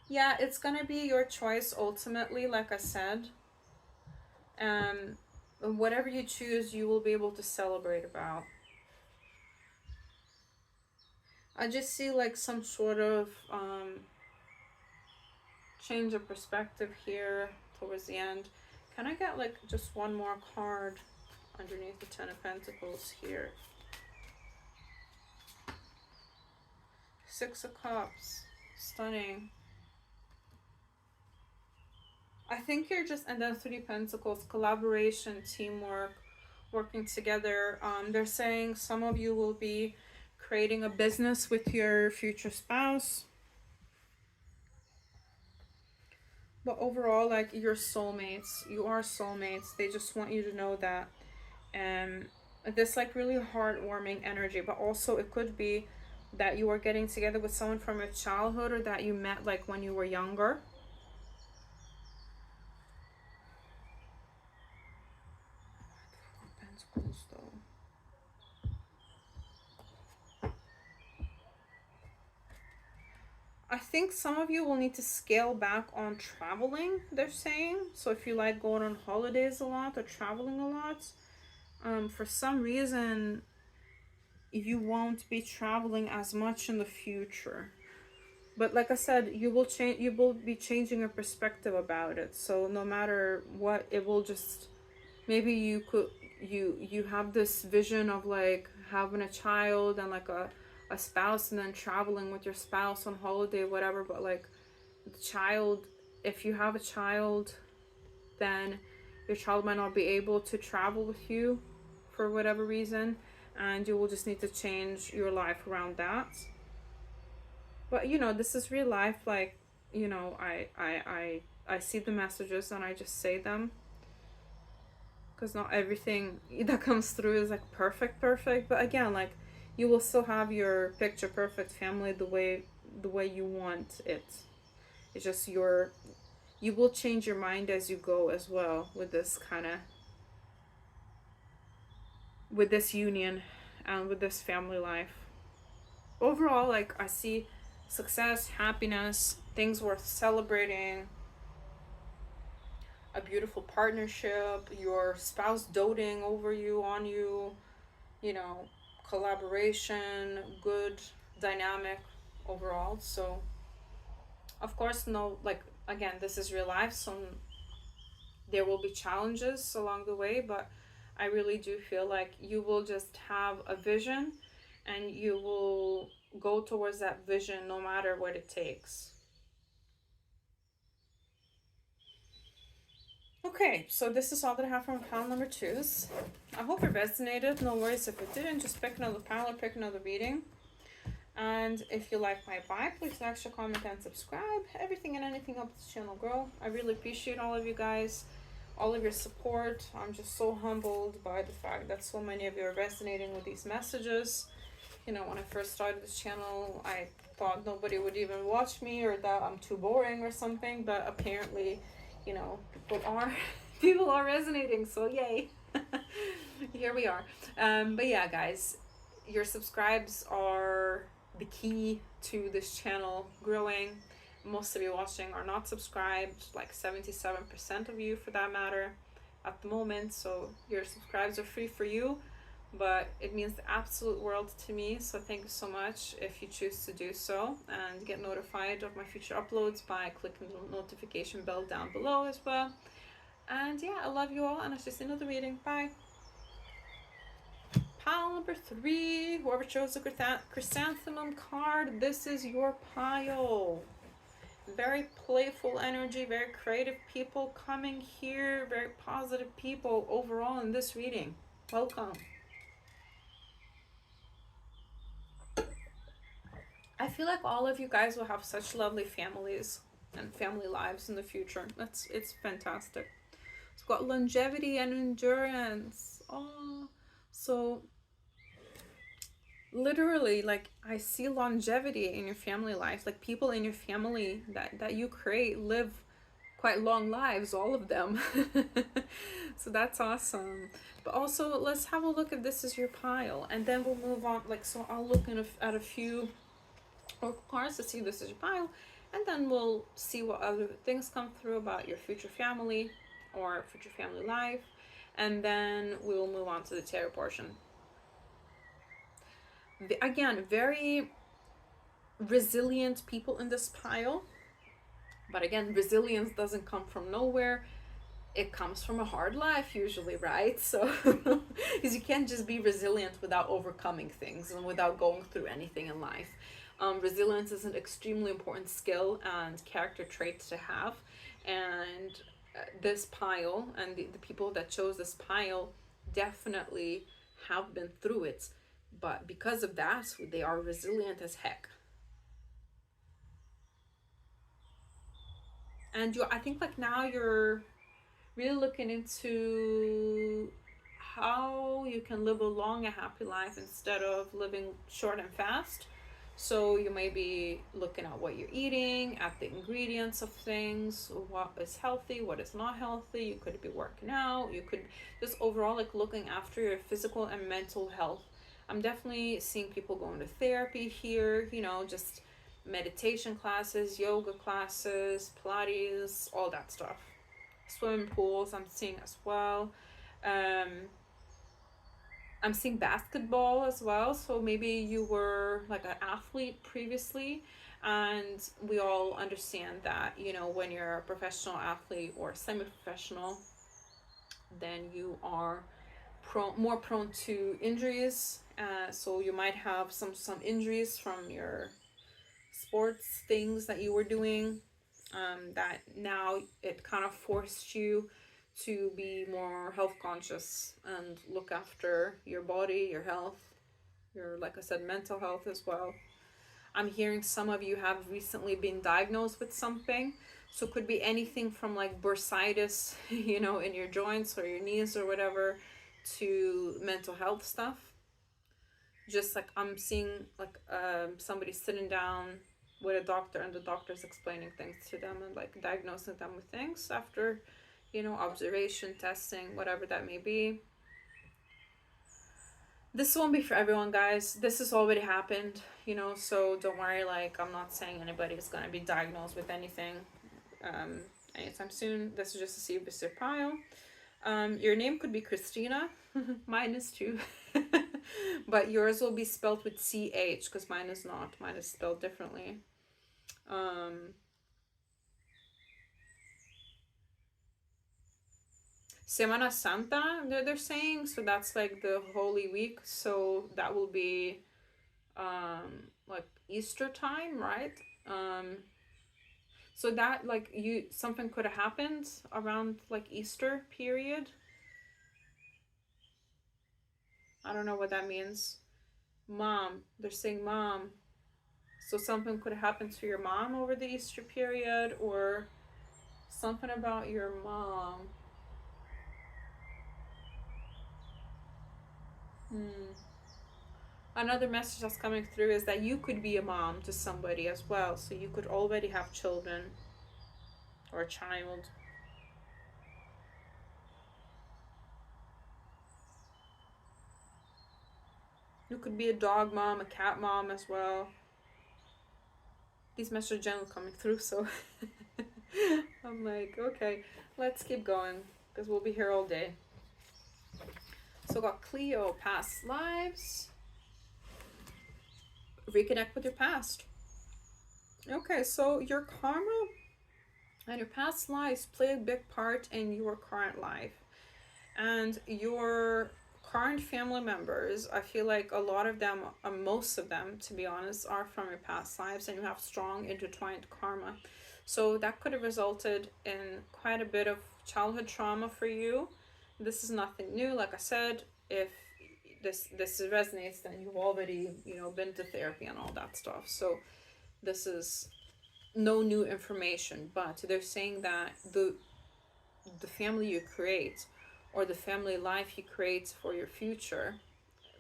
Yeah, it's gonna be your choice ultimately, like I said. Whatever you choose, you will be able to celebrate about. I just see like some sort of change of perspective here towards the end. Can I get like just one more card underneath the Ten of Pentacles here? Six of Cups. Stunning. I think you're just, and then Three Pentacles, collaboration, teamwork, working together. They're saying some of you will be creating a business with your future spouse. But overall, like, you're soulmates. You are soulmates. They just want you to know that. This like really heartwarming energy, but also it could be that you are getting together with someone from your childhood, or that you met like when you were younger. Pentacles though. I think some of you will need to scale back on traveling, they're saying. So if you like going on holidays a lot or traveling a lot, for some reason you won't be traveling as much in the future. But like I said, you will be changing your perspective about it. So no matter what, it will just, maybe you have this vision of like having a child and like a spouse, and then traveling with your spouse on holiday, whatever. But like the child, if you have a child, then your child might not be able to travel with you for whatever reason, and you will just need to change your life around that. But you know, this is real life. Like, you know, I see the messages and I just say them, because not everything that comes through is like perfect. But again, like, you will still have your picture perfect family the way you want it. It's just you will change your mind as you go as well with this kind of, with this union and with this family life. Overall, like, I see success, happiness, things worth celebrating, a beautiful partnership, your spouse doting over you, on you, you know, collaboration, good dynamic overall. So of course, no, like, again, this is real life, so there will be challenges along the way, but I really do feel like you will just have a vision and you will go towards that vision no matter what it takes. Okay, so this is all that I have from pile number 2s. I hope it resonated. No worries if it didn't. Just pick another pile or pick another reading. And if you like my vibe, please like, share, comment, and subscribe. Everything and anything helps this channel grow. I really appreciate all of you guys, all of your support. I'm just so humbled by the fact that so many of you are resonating with these messages. You know, when I first started this channel, I thought nobody would even watch me or that I'm too boring or something, but apparently, you know, people are people are resonating, so yay. Here we are. But yeah, guys, your subscribes are the key to this channel growing. Most of you watching are not subscribed, like 77% of you for that matter at the moment. So your subscribes are free for you, but it means the absolute world to me. So thank you so much if you choose to do so, and get notified of my future uploads by clicking the notification bell down below as well. And yeah, I love you all, and it's just another reading. Bye. Pile number 3, whoever chose the chrysanthemum card, this is your pile. Very playful energy, very creative people coming here, very positive people overall in this reading. Welcome. I feel like all of you guys will have such lovely families and family lives in the future. It's fantastic. It's got longevity and endurance. Oh, so literally, like, I see longevity in your family life. Like, people in your family that you create live quite long lives, all of them. So that's awesome. But also, let's have a look at this as your pile, and then we'll move on. Like, so I'll look at a few cards to see this as your pile, and then we'll see what other things come through about your future family or future family life, and then we will move on to the tarot portion. Again, very resilient people in this pile, but again, resilience doesn't come from nowhere. It comes from a hard life usually, right? So because you can't just be resilient without overcoming things and without going through anything in life. Resilience is an extremely important skill and character trait to have, and this pile and the people that chose this pile definitely have been through it, but because of that, they are resilient as heck. And I think like now you're really looking into how you can live a long and happy life instead of living short and fast. So you may be looking at what you're eating, at the ingredients of things, what is healthy, what is not healthy. You could be working out. You could just overall like looking after your physical and mental health. I'm definitely seeing people going to therapy here, you know, just meditation classes, yoga classes, Pilates, all that stuff. Swimming pools I'm seeing as well. I'm seeing basketball as well, so maybe you were like an athlete previously, and we all understand that, you know, when you're a professional athlete or semi-professional, then you are more prone to injuries, so you might have some injuries from your sports things that you were doing, that now it kind of forced you to be more health conscious and look after your body, your health, your, like I said, mental health as well. I'm hearing some of you have recently been diagnosed with something, so it could be anything from like bursitis, you know, in your joints or your knees or whatever, to mental health stuff. Just like I'm seeing like somebody sitting down with a doctor, and the doctor's explaining things to them and like diagnosing them with things after, you know, observation, testing, whatever that may be. This won't be for everyone, guys. This has already happened, you know, so don't worry. Like, I'm not saying anybody's gonna be diagnosed with anything anytime soon. This is just to see if it's your pile. Your name could be Christina. Mine is too. But yours will be spelled with CH, because mine is not. Mine is spelled differently. Semana Santa, they're saying, so that's like the Holy Week, so that will be like Easter time, right? So that like something could have happened around like Easter period. I don't know what that means. Mom, they're saying mom. So something could happen to your mom over the Easter period, or something about your mom. Another message that's coming through is that you could be a mom to somebody as well. So you could already have children or a child. You could be a dog mom, a cat mom as well. These messages are generally coming through, so I'm like, okay, let's keep going because we'll be here all day. So we got Cleo, past lives. Reconnect with your past. Okay, so your karma and your past lives play a big part in your current life. And your current family members, I feel like a lot of them, most of them, to be honest, are from your past lives, and you have strong intertwined karma. So that could have resulted in quite a bit of childhood trauma for you. This is nothing new. Like I said, if this resonates, then you've already, been to therapy and all that stuff. So this is no new information, but they're saying that the family you create, or the family life you create for your future,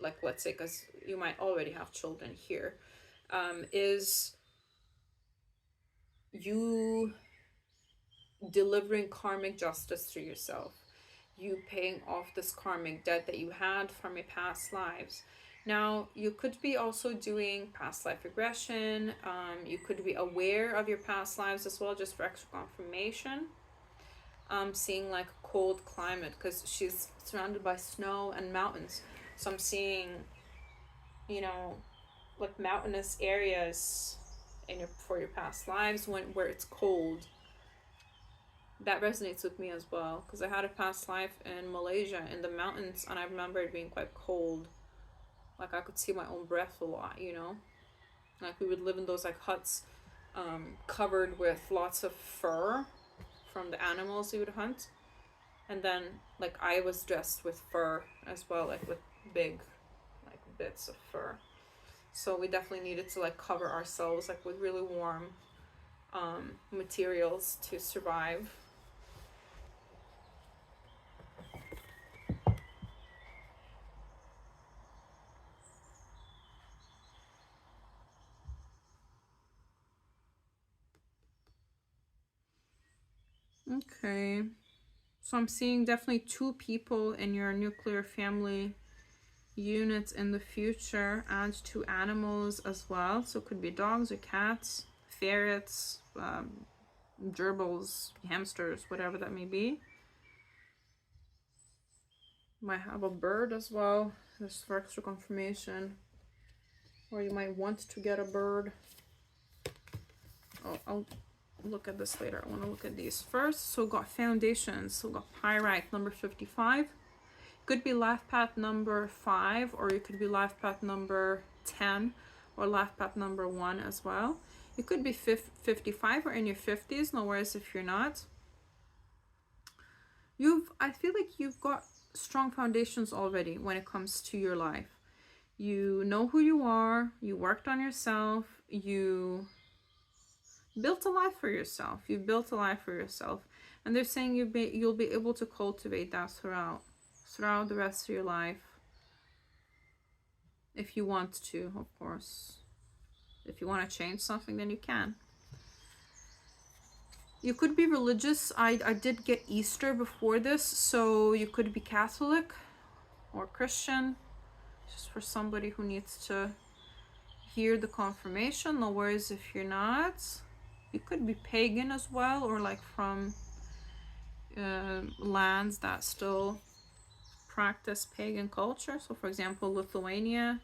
like let's say, because you might already have children here, is you delivering karmic justice to yourself, you paying off this karmic debt that you had from your past lives. Now, you could be also doing past life regression. You could be aware of your past lives as well, just for extra confirmation. Seeing like a cold climate because she's surrounded by snow and mountains. So I'm seeing, like mountainous areas for your past lives where it's cold. That resonates with me as well because I had a past life in Malaysia in the mountains, and I remember it being quite cold. Like I could see my own breath a lot, Like we would live in those like huts, covered with lots of fur from the animals we would hunt. And then like I was dressed with fur as well, like with big like bits of fur. So we definitely needed to like cover ourselves like with really warm materials to survive. Okay. So I'm seeing definitely 2 people in your nuclear family units in the future, and 2 animals as well. So it could be dogs or cats, ferrets, gerbils, hamsters, whatever that may be. Might have a bird as well, just for extra confirmation. Or you might want to get a bird. Oh, I'll look at this later. I want to look at these first. So got foundations. So got pyrite number 55. Could be life path number 5, or you could be life path number 10, or life path number 1 as well. You could be 55 or in your 50s, no worries if you're not. I feel like you've got strong foundations already when it comes to your life. You know who you are, you worked on yourself, you built a life for yourself. You built a life for yourself. And they're saying you'll be able to cultivate that throughout the rest of your life. If you want to, of course. If you want to change something, then you can. You could be religious. I did get Easter before this, so you could be Catholic or Christian. Just for somebody who needs to hear the confirmation. No worries if you're not. You could be pagan as well, or like from lands that still practice pagan culture. So for example, Lithuania,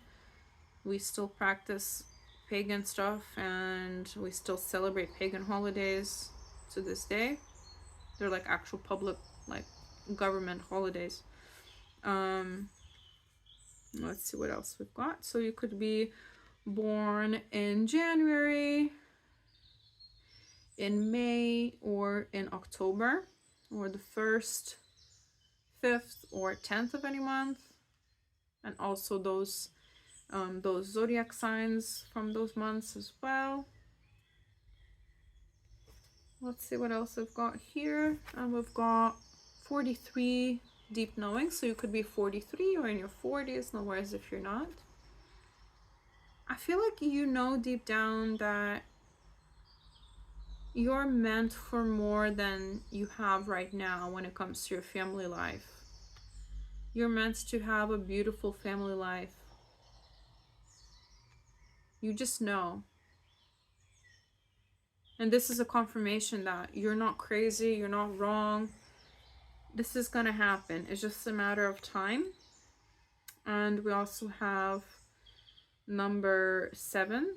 we still practice pagan stuff, and we still celebrate pagan holidays to this day. They're like actual public, like government holidays. Let's see what else we've got. So you could be born in January, in May, or in October, or the 1st, 5th, or 10th of any month. And also those zodiac signs from those months as well. Let's see what else we've got here. And we've got 43 deep knowing. So you could be 43 or in your 40s, no worries if you're not. I feel like you know deep down that you're meant for more than you have right now when it comes to your family life. You're meant to have a beautiful family life. You just know. And this is a confirmation that you're not crazy, you're not wrong. This is gonna happen. It's just a matter of time. And we also have number 7.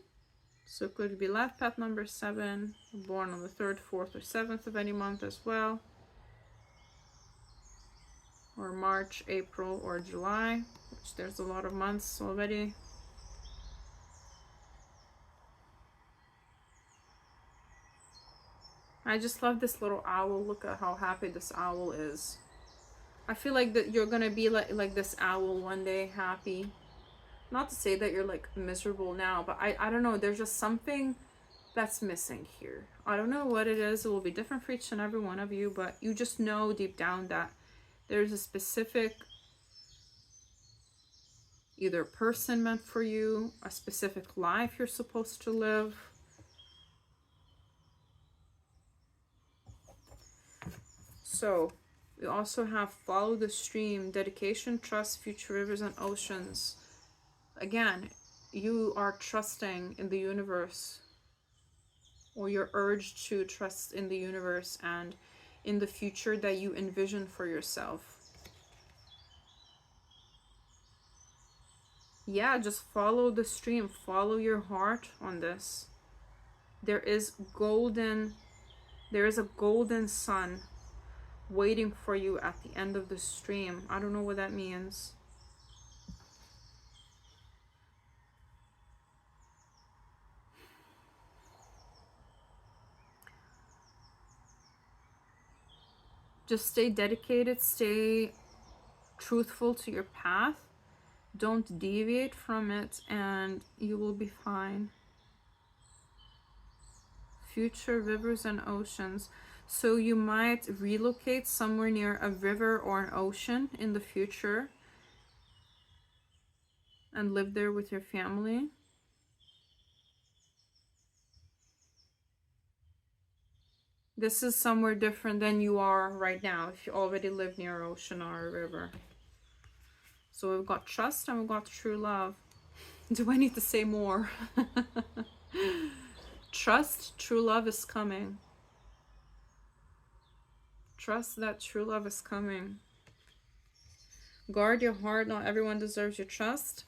So it could be life path number 7, born on the 3rd, 4th, or 7th of any month as well. Or March, April, or July, which there's a lot of months already. I just love this little owl. Look at how happy this owl is. I feel like that you're gonna be like this owl one day, happy. Not to say that you're like miserable now, but I don't know, there's just something that's missing here. I don't know what it is. It will be different for each and every one of you, but you just know deep down that there's a specific either person meant for you, a specific life you're supposed to live. So we also have follow the stream, dedication, trust, future rivers and oceans. Again, you are trusting in the universe, or you're urged to trust in the universe and in the future that you envision for yourself. Yeah, just follow the stream, follow your heart on this. There is a golden sun waiting for you at the end of the stream. I don't know what that means. Just stay dedicated, stay truthful to your path. Don't deviate from it and you will be fine. Future rivers and oceans. So you might relocate somewhere near a river or an ocean in the future and live there with your family. This is somewhere different than you are right now if you already live near an ocean or a river. So we've got trust and we've got true love. Do I need to say more? Trust, true love is coming. Trust that true love is coming. Guard your heart. Not everyone deserves your trust.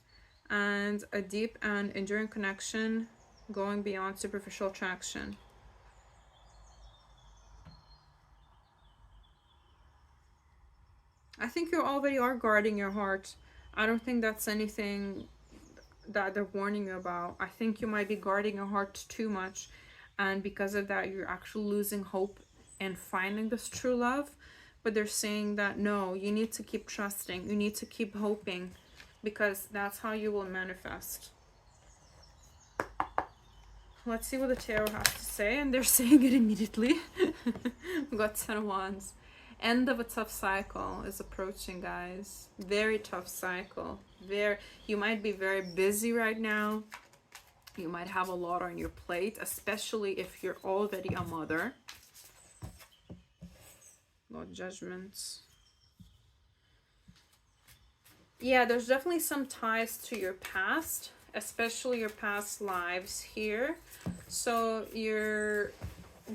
And a deep and enduring connection going beyond superficial attraction. I think you already are guarding your heart. I don't think that's anything that they're warning you about. I think you might be guarding your heart too much, and because of that you're actually losing hope in finding this true love. But they're saying that no, you need to keep trusting, you need to keep hoping, because that's how you will manifest. Let's see what the tarot has to say, and they're saying it immediately. We got 10 of Wands. End of a tough cycle is approaching, guys. Very tough cycle. You might be very busy right now. You might have a lot on your plate, especially if you're already a mother. Lord judgments. Yeah, there's definitely some ties to your past, especially your past lives here. So you're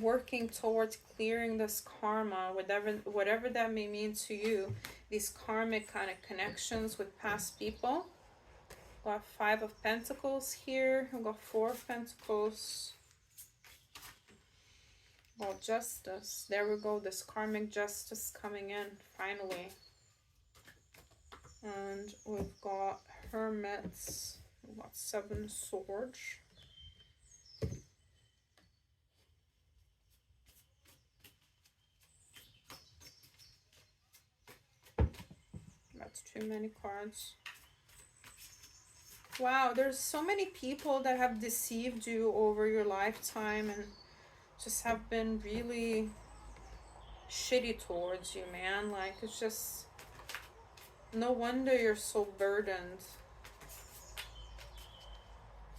working towards clearing this karma, whatever that may mean to you, these karmic kind of connections with past people. We've got 5 of Pentacles here. We've got 4 of Pentacles. Well, justice. There we go. This karmic justice coming in finally. And we've got Hermits. We've got 7 swords. That's too many cards. Wow, there's so many people that have deceived you over your lifetime and just have been really shitty towards you, man. Like, it's just no wonder you're so burdened.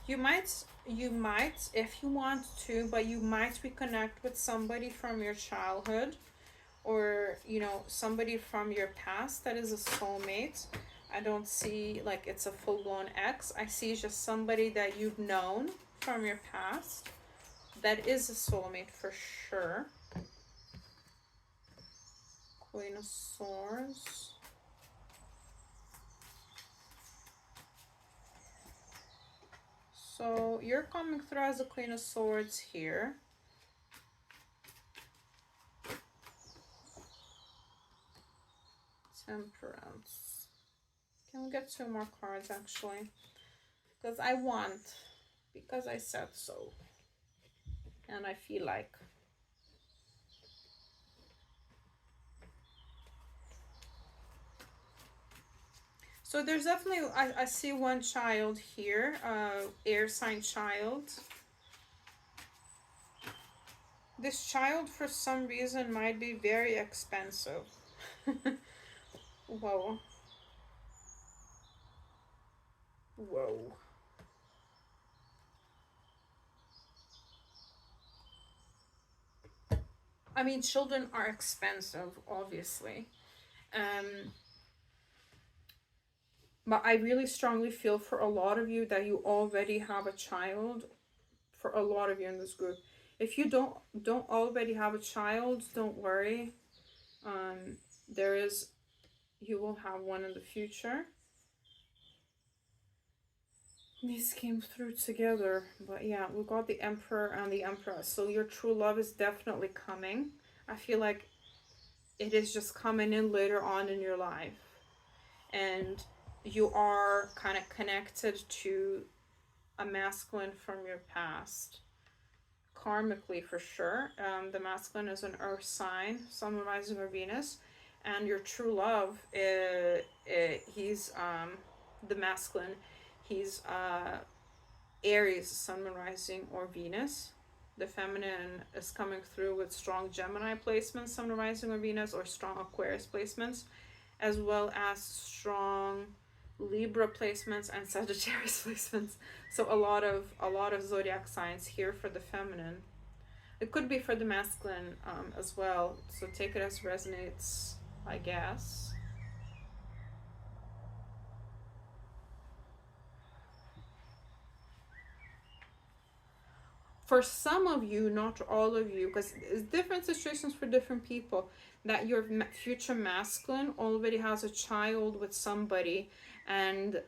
you might if you want to, but you might reconnect with somebody from your childhood, or somebody from your past that is a soulmate. I don't see like it's a full-blown ex. I see just somebody that you've known from your past that is a soulmate for sure. Queen of Swords. So you're coming through as a Queen of Swords here. Temperance. Can we get 2 more cards actually? Because I said so. And I feel like. So there's definitely, I see one child here, air sign child. This child for some reason might be very expensive. Whoa. Whoa. I mean, children are expensive, obviously. But I really strongly feel for a lot of you that you already have a child. For a lot of you in this group, if you don't already have a child, don't worry. You will have one in the future. These came through together, but yeah, we got the Emperor and the Empress. So your true love is definitely coming. I feel like it is just coming in later on in your life, and you are kind of connected to a masculine from your past, karmically for sure. The masculine is an earth sign, sun, rising, or Venus, and your true love, he's the masculine. He's Aries, sun, rising, or Venus. The feminine is coming through with strong Gemini placements, sun, rising, or Venus, or strong Aquarius placements, as well as strong Libra placements and Sagittarius placements. So a lot of zodiac signs here for the feminine. It could be for the masculine as well. So take it as resonates, I guess. For some of you, not all of you, because it's different situations for different people, that your future masculine already has a child with somebody, and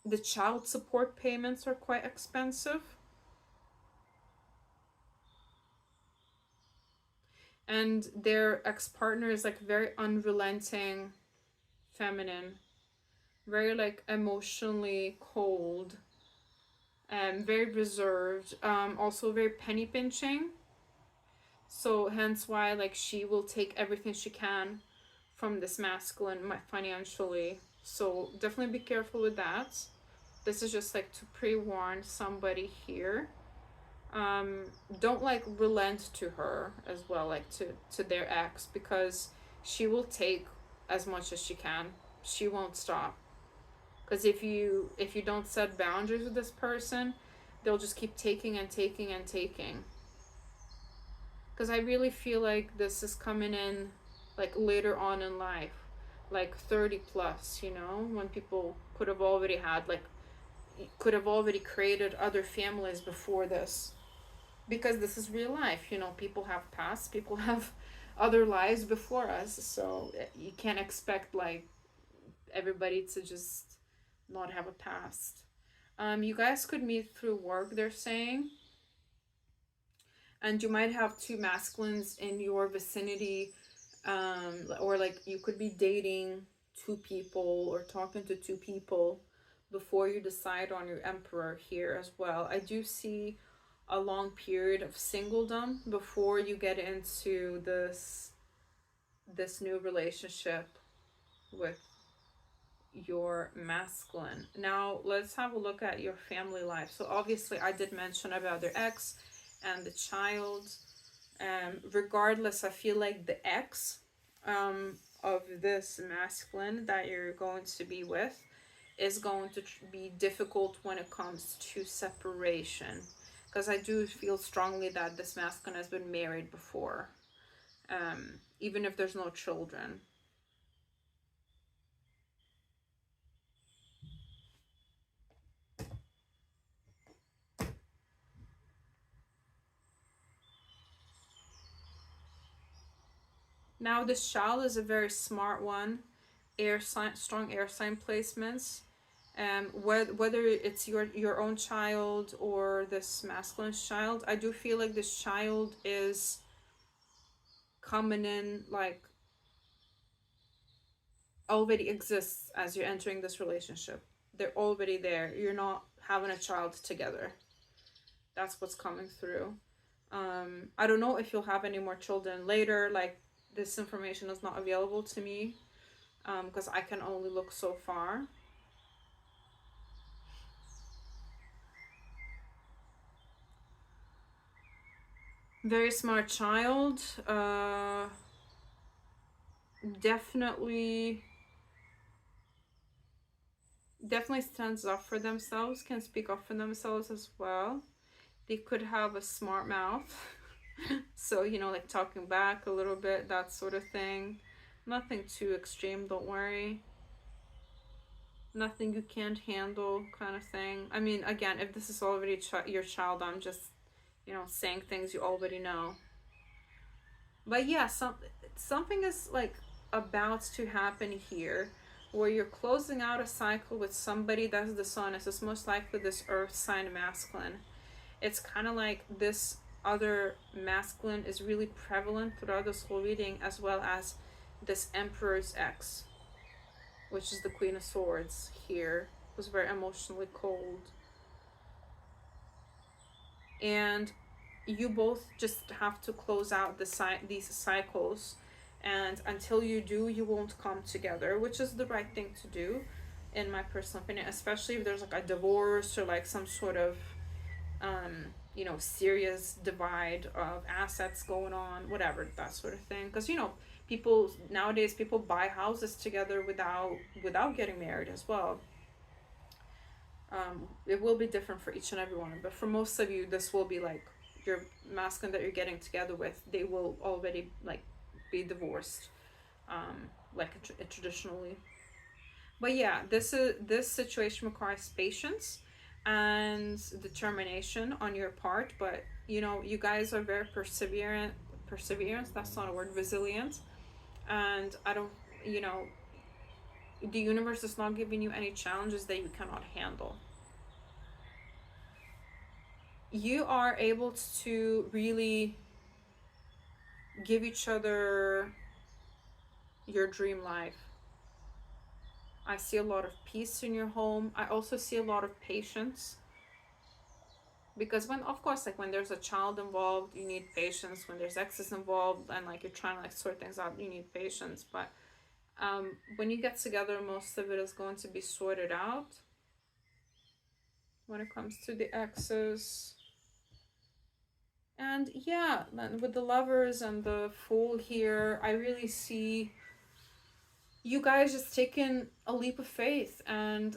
the child support payments are quite expensive. And their ex-partner is like very unrelenting, feminine, very like emotionally cold, very reserved, also very penny pinching. So hence why like she will take everything she can from this masculine financially. So definitely be careful with that. This is just like to pre-warn somebody here. Don't like relent to her as well, like to their ex, because she will take as much as she can. She won't stop. Because if you don't set boundaries with this person, they'll just keep taking and taking and taking. Because I really feel like this is coming in like later on in life, like 30 plus, when people could have already created other families before this. Because this is real life, people have past, people have other lives before us, so you can't expect like everybody to just not have a past. You guys could meet through work, they're saying, and you might have 2 masculines in your vicinity, or like you could be dating 2 people or talking to 2 people before you decide on your Emperor here as well. I do see a long period of singledom before you get into this new relationship with your masculine. Now let's have a look at your family life. So obviously I did mention about their ex and the child. Regardless, I feel like the ex of this masculine that you're going to be with is going to be difficult when it comes to separation, because I do feel strongly that this masculine has been married before, even if there's no children. Now this child is a very smart one, air sign, strong air sign placements. Whether it's your own child or this masculine child, I do feel like this child is coming in, like already exists as you're entering this relationship. They're already there. You're not having a child together. That's what's coming through. I don't know if you'll have any more children later. Like, this information is not available to me, because I can only look so far. Very smart child. Definitely stands up for themselves, can speak up for themselves as well. They could have a smart mouth. So, like talking back a little bit, that sort of thing. Nothing too extreme, don't worry. Nothing you can't handle, kind of thing. I mean, again, if this is already your child, I'm just, saying things you already know. But yeah, something is like about to happen here, where you're closing out a cycle with somebody that's dishonest. It's most likely this earth sign masculine. It's kind of like this other masculine is really prevalent throughout this whole reading, as well as this Emperor's ex, which is the Queen of Swords here, who's very emotionally cold. And you both just have to close out these cycles, and until you do, you won't come together, which is the right thing to do, in my personal opinion, especially if there's like a divorce or like some sort of serious divide of assets going on, whatever, that sort of thing. Because people nowadays, people buy houses together without getting married as well. It will be different for each and every one, but for most of you, this will be like your masculine that you're getting together with, they will already like be divorced, like traditionally. But yeah, this situation requires patience and determination on your part. But you guys are very perseverance, that's not a word, resilient. And I don't, the universe is not giving you any challenges that you cannot handle. You are able to really give each other your dream life. I see a lot of peace in your home. I also see a lot of patience, because when there's a child involved, you need patience. When there's exes involved and like you're trying to like sort things out, you need patience. But when you get together, most of it is going to be sorted out. When it comes to the exes, and yeah, with the Lovers and the Fool here, I really see you guys just taking a leap of faith and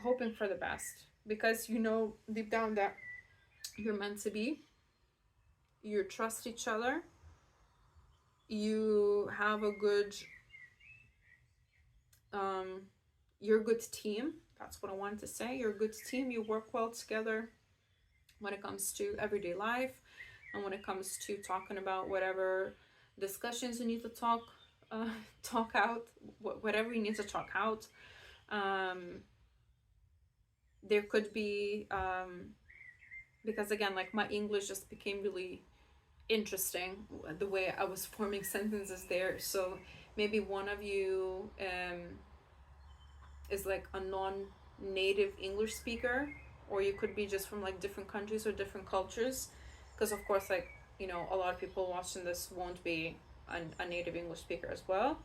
hoping for the best, because deep down that you're meant to be. You trust each other. You have a good you're a good team. That's what I wanted to say. You're a good team. You work well together when it comes to everyday life, and when it comes to talking about whatever discussions you need to talk out, whatever you need to talk out. There could be because again, like, my English just became really interesting the way I was forming sentences there. So maybe one of you is like a non-native English speaker, or you could be just from like different countries or different cultures, because of course, like, a lot of people watching this won't be a native English speaker as well.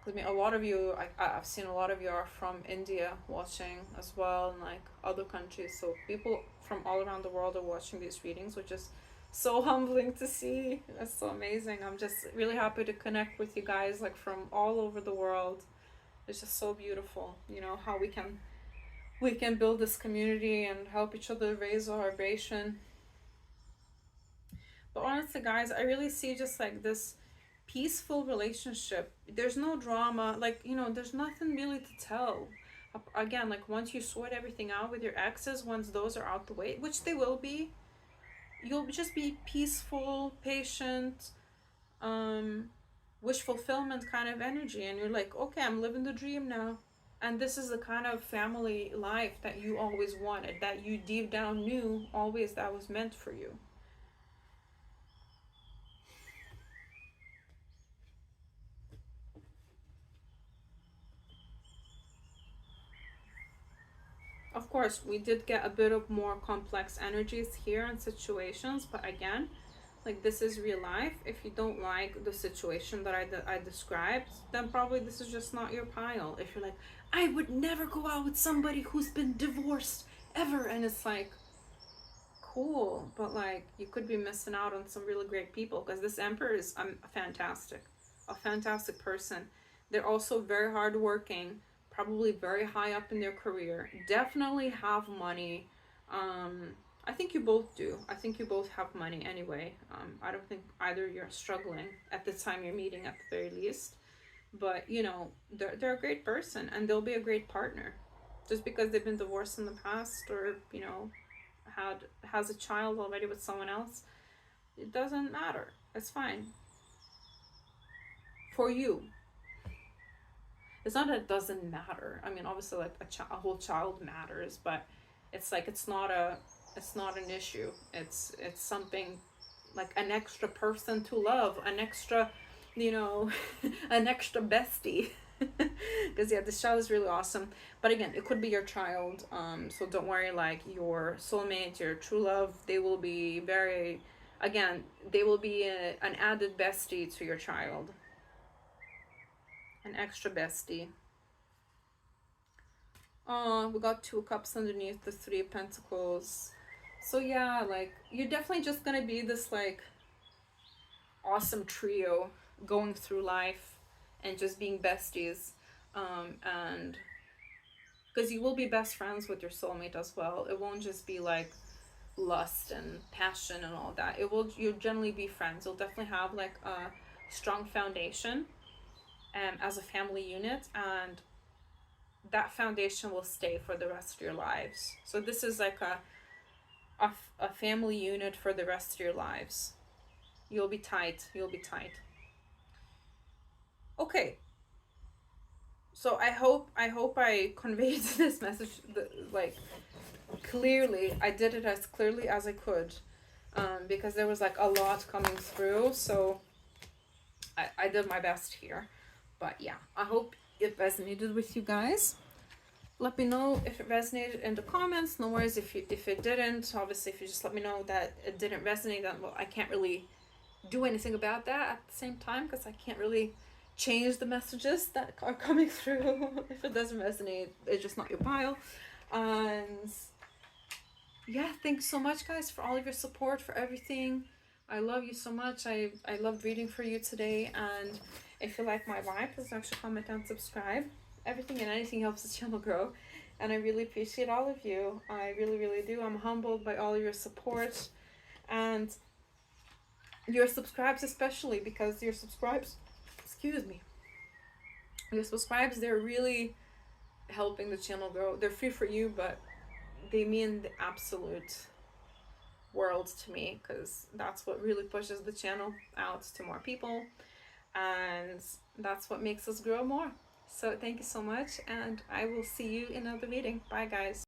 I mean, a lot of you, I've seen a lot of you are from India watching as well, and like other countries. So people from all around the world are watching these readings, which is so humbling to see. That's so amazing. I'm just really happy to connect with you guys, like, from all over the world. It's just so beautiful, you know, how we can build this community and help each other raise our vibration. But honestly, guys, I really see just like this peaceful relationship. There's no drama. Like, you know, there's nothing really to tell. Again, like once you sort everything out with your exes, once those are out the way, which they will be, you'll just be peaceful, patient, um, wish fulfillment kind of energy. And you're like, okay, I'm living the dream now. And this is the kind of family life that you always wanted, that you deep down knew always that was meant for you. Of course, we did get a bit of more complex energies here and situations, but again, like this is real life. If you don't like the situation that I described, then probably this is just not your pile. If you're like, I would never go out with somebody who's been divorced ever, and it's like, cool, but like you could be missing out on some really great people, because this emperor is a fantastic person. They're also very hardworking, probably very high up in their career, definitely have money. um I think you both do. I think you both have money anyway. I don't think either you're struggling at the time you're meeting, at the very least. But you know, they're a great person, and they'll be a great partner. Just because they've been divorced in the past, or you know, has a child already with someone else, it doesn't matter. It's fine for you. It's not that it doesn't matter. I mean, obviously, like a whole child matters, but it's like it's not an issue. It's something like an extra person to love, an extra, you know, an extra bestie. Because yeah, this child is really awesome. But again, it could be your child. So don't worry. Like your soulmate, your true love, they will be very, again, they will be an added bestie to your child, an extra bestie. Oh, we got 2 cups underneath the 3 of Pentacles. So yeah, like you're definitely just gonna be this like awesome trio going through life and just being besties. And because you will be best friends with your soulmate as well. It won't just be like lust and passion and all that. You'll generally be friends. You'll definitely have like a strong foundation as a family unit, and that foundation will stay for the rest of your lives. So this is like a family unit for the rest of your lives. You'll be tight. You'll be tight. Okay. So I hope I conveyed this message like clearly. I did it as clearly as I could, because there was like a lot coming through. So I did my best here. But yeah, I hope it resonated with you guys. Let me know if it resonated in the comments. No worries if it didn't. Obviously, if you just let me know that it didn't resonate, then well, I can't really do anything about that at the same time, because I can't really change the messages that are coming through. If it doesn't resonate, it's just not your pile. And yeah, thanks so much, guys, for all of your support, for everything. I love you so much. I loved reading for you today. And if you like my vibe, please actually comment and subscribe. Everything and anything helps the channel grow, and I really appreciate all of you. I really, really do. I'm humbled by all of your support and your subscribes, especially because your subscribes, excuse me, your subscribes, they're really helping the channel grow. They're free for you, but they mean the absolute world to me, because that's what really pushes the channel out to more people, and that's what makes us grow more. So thank you so much, and I will see you in another reading. Bye, guys.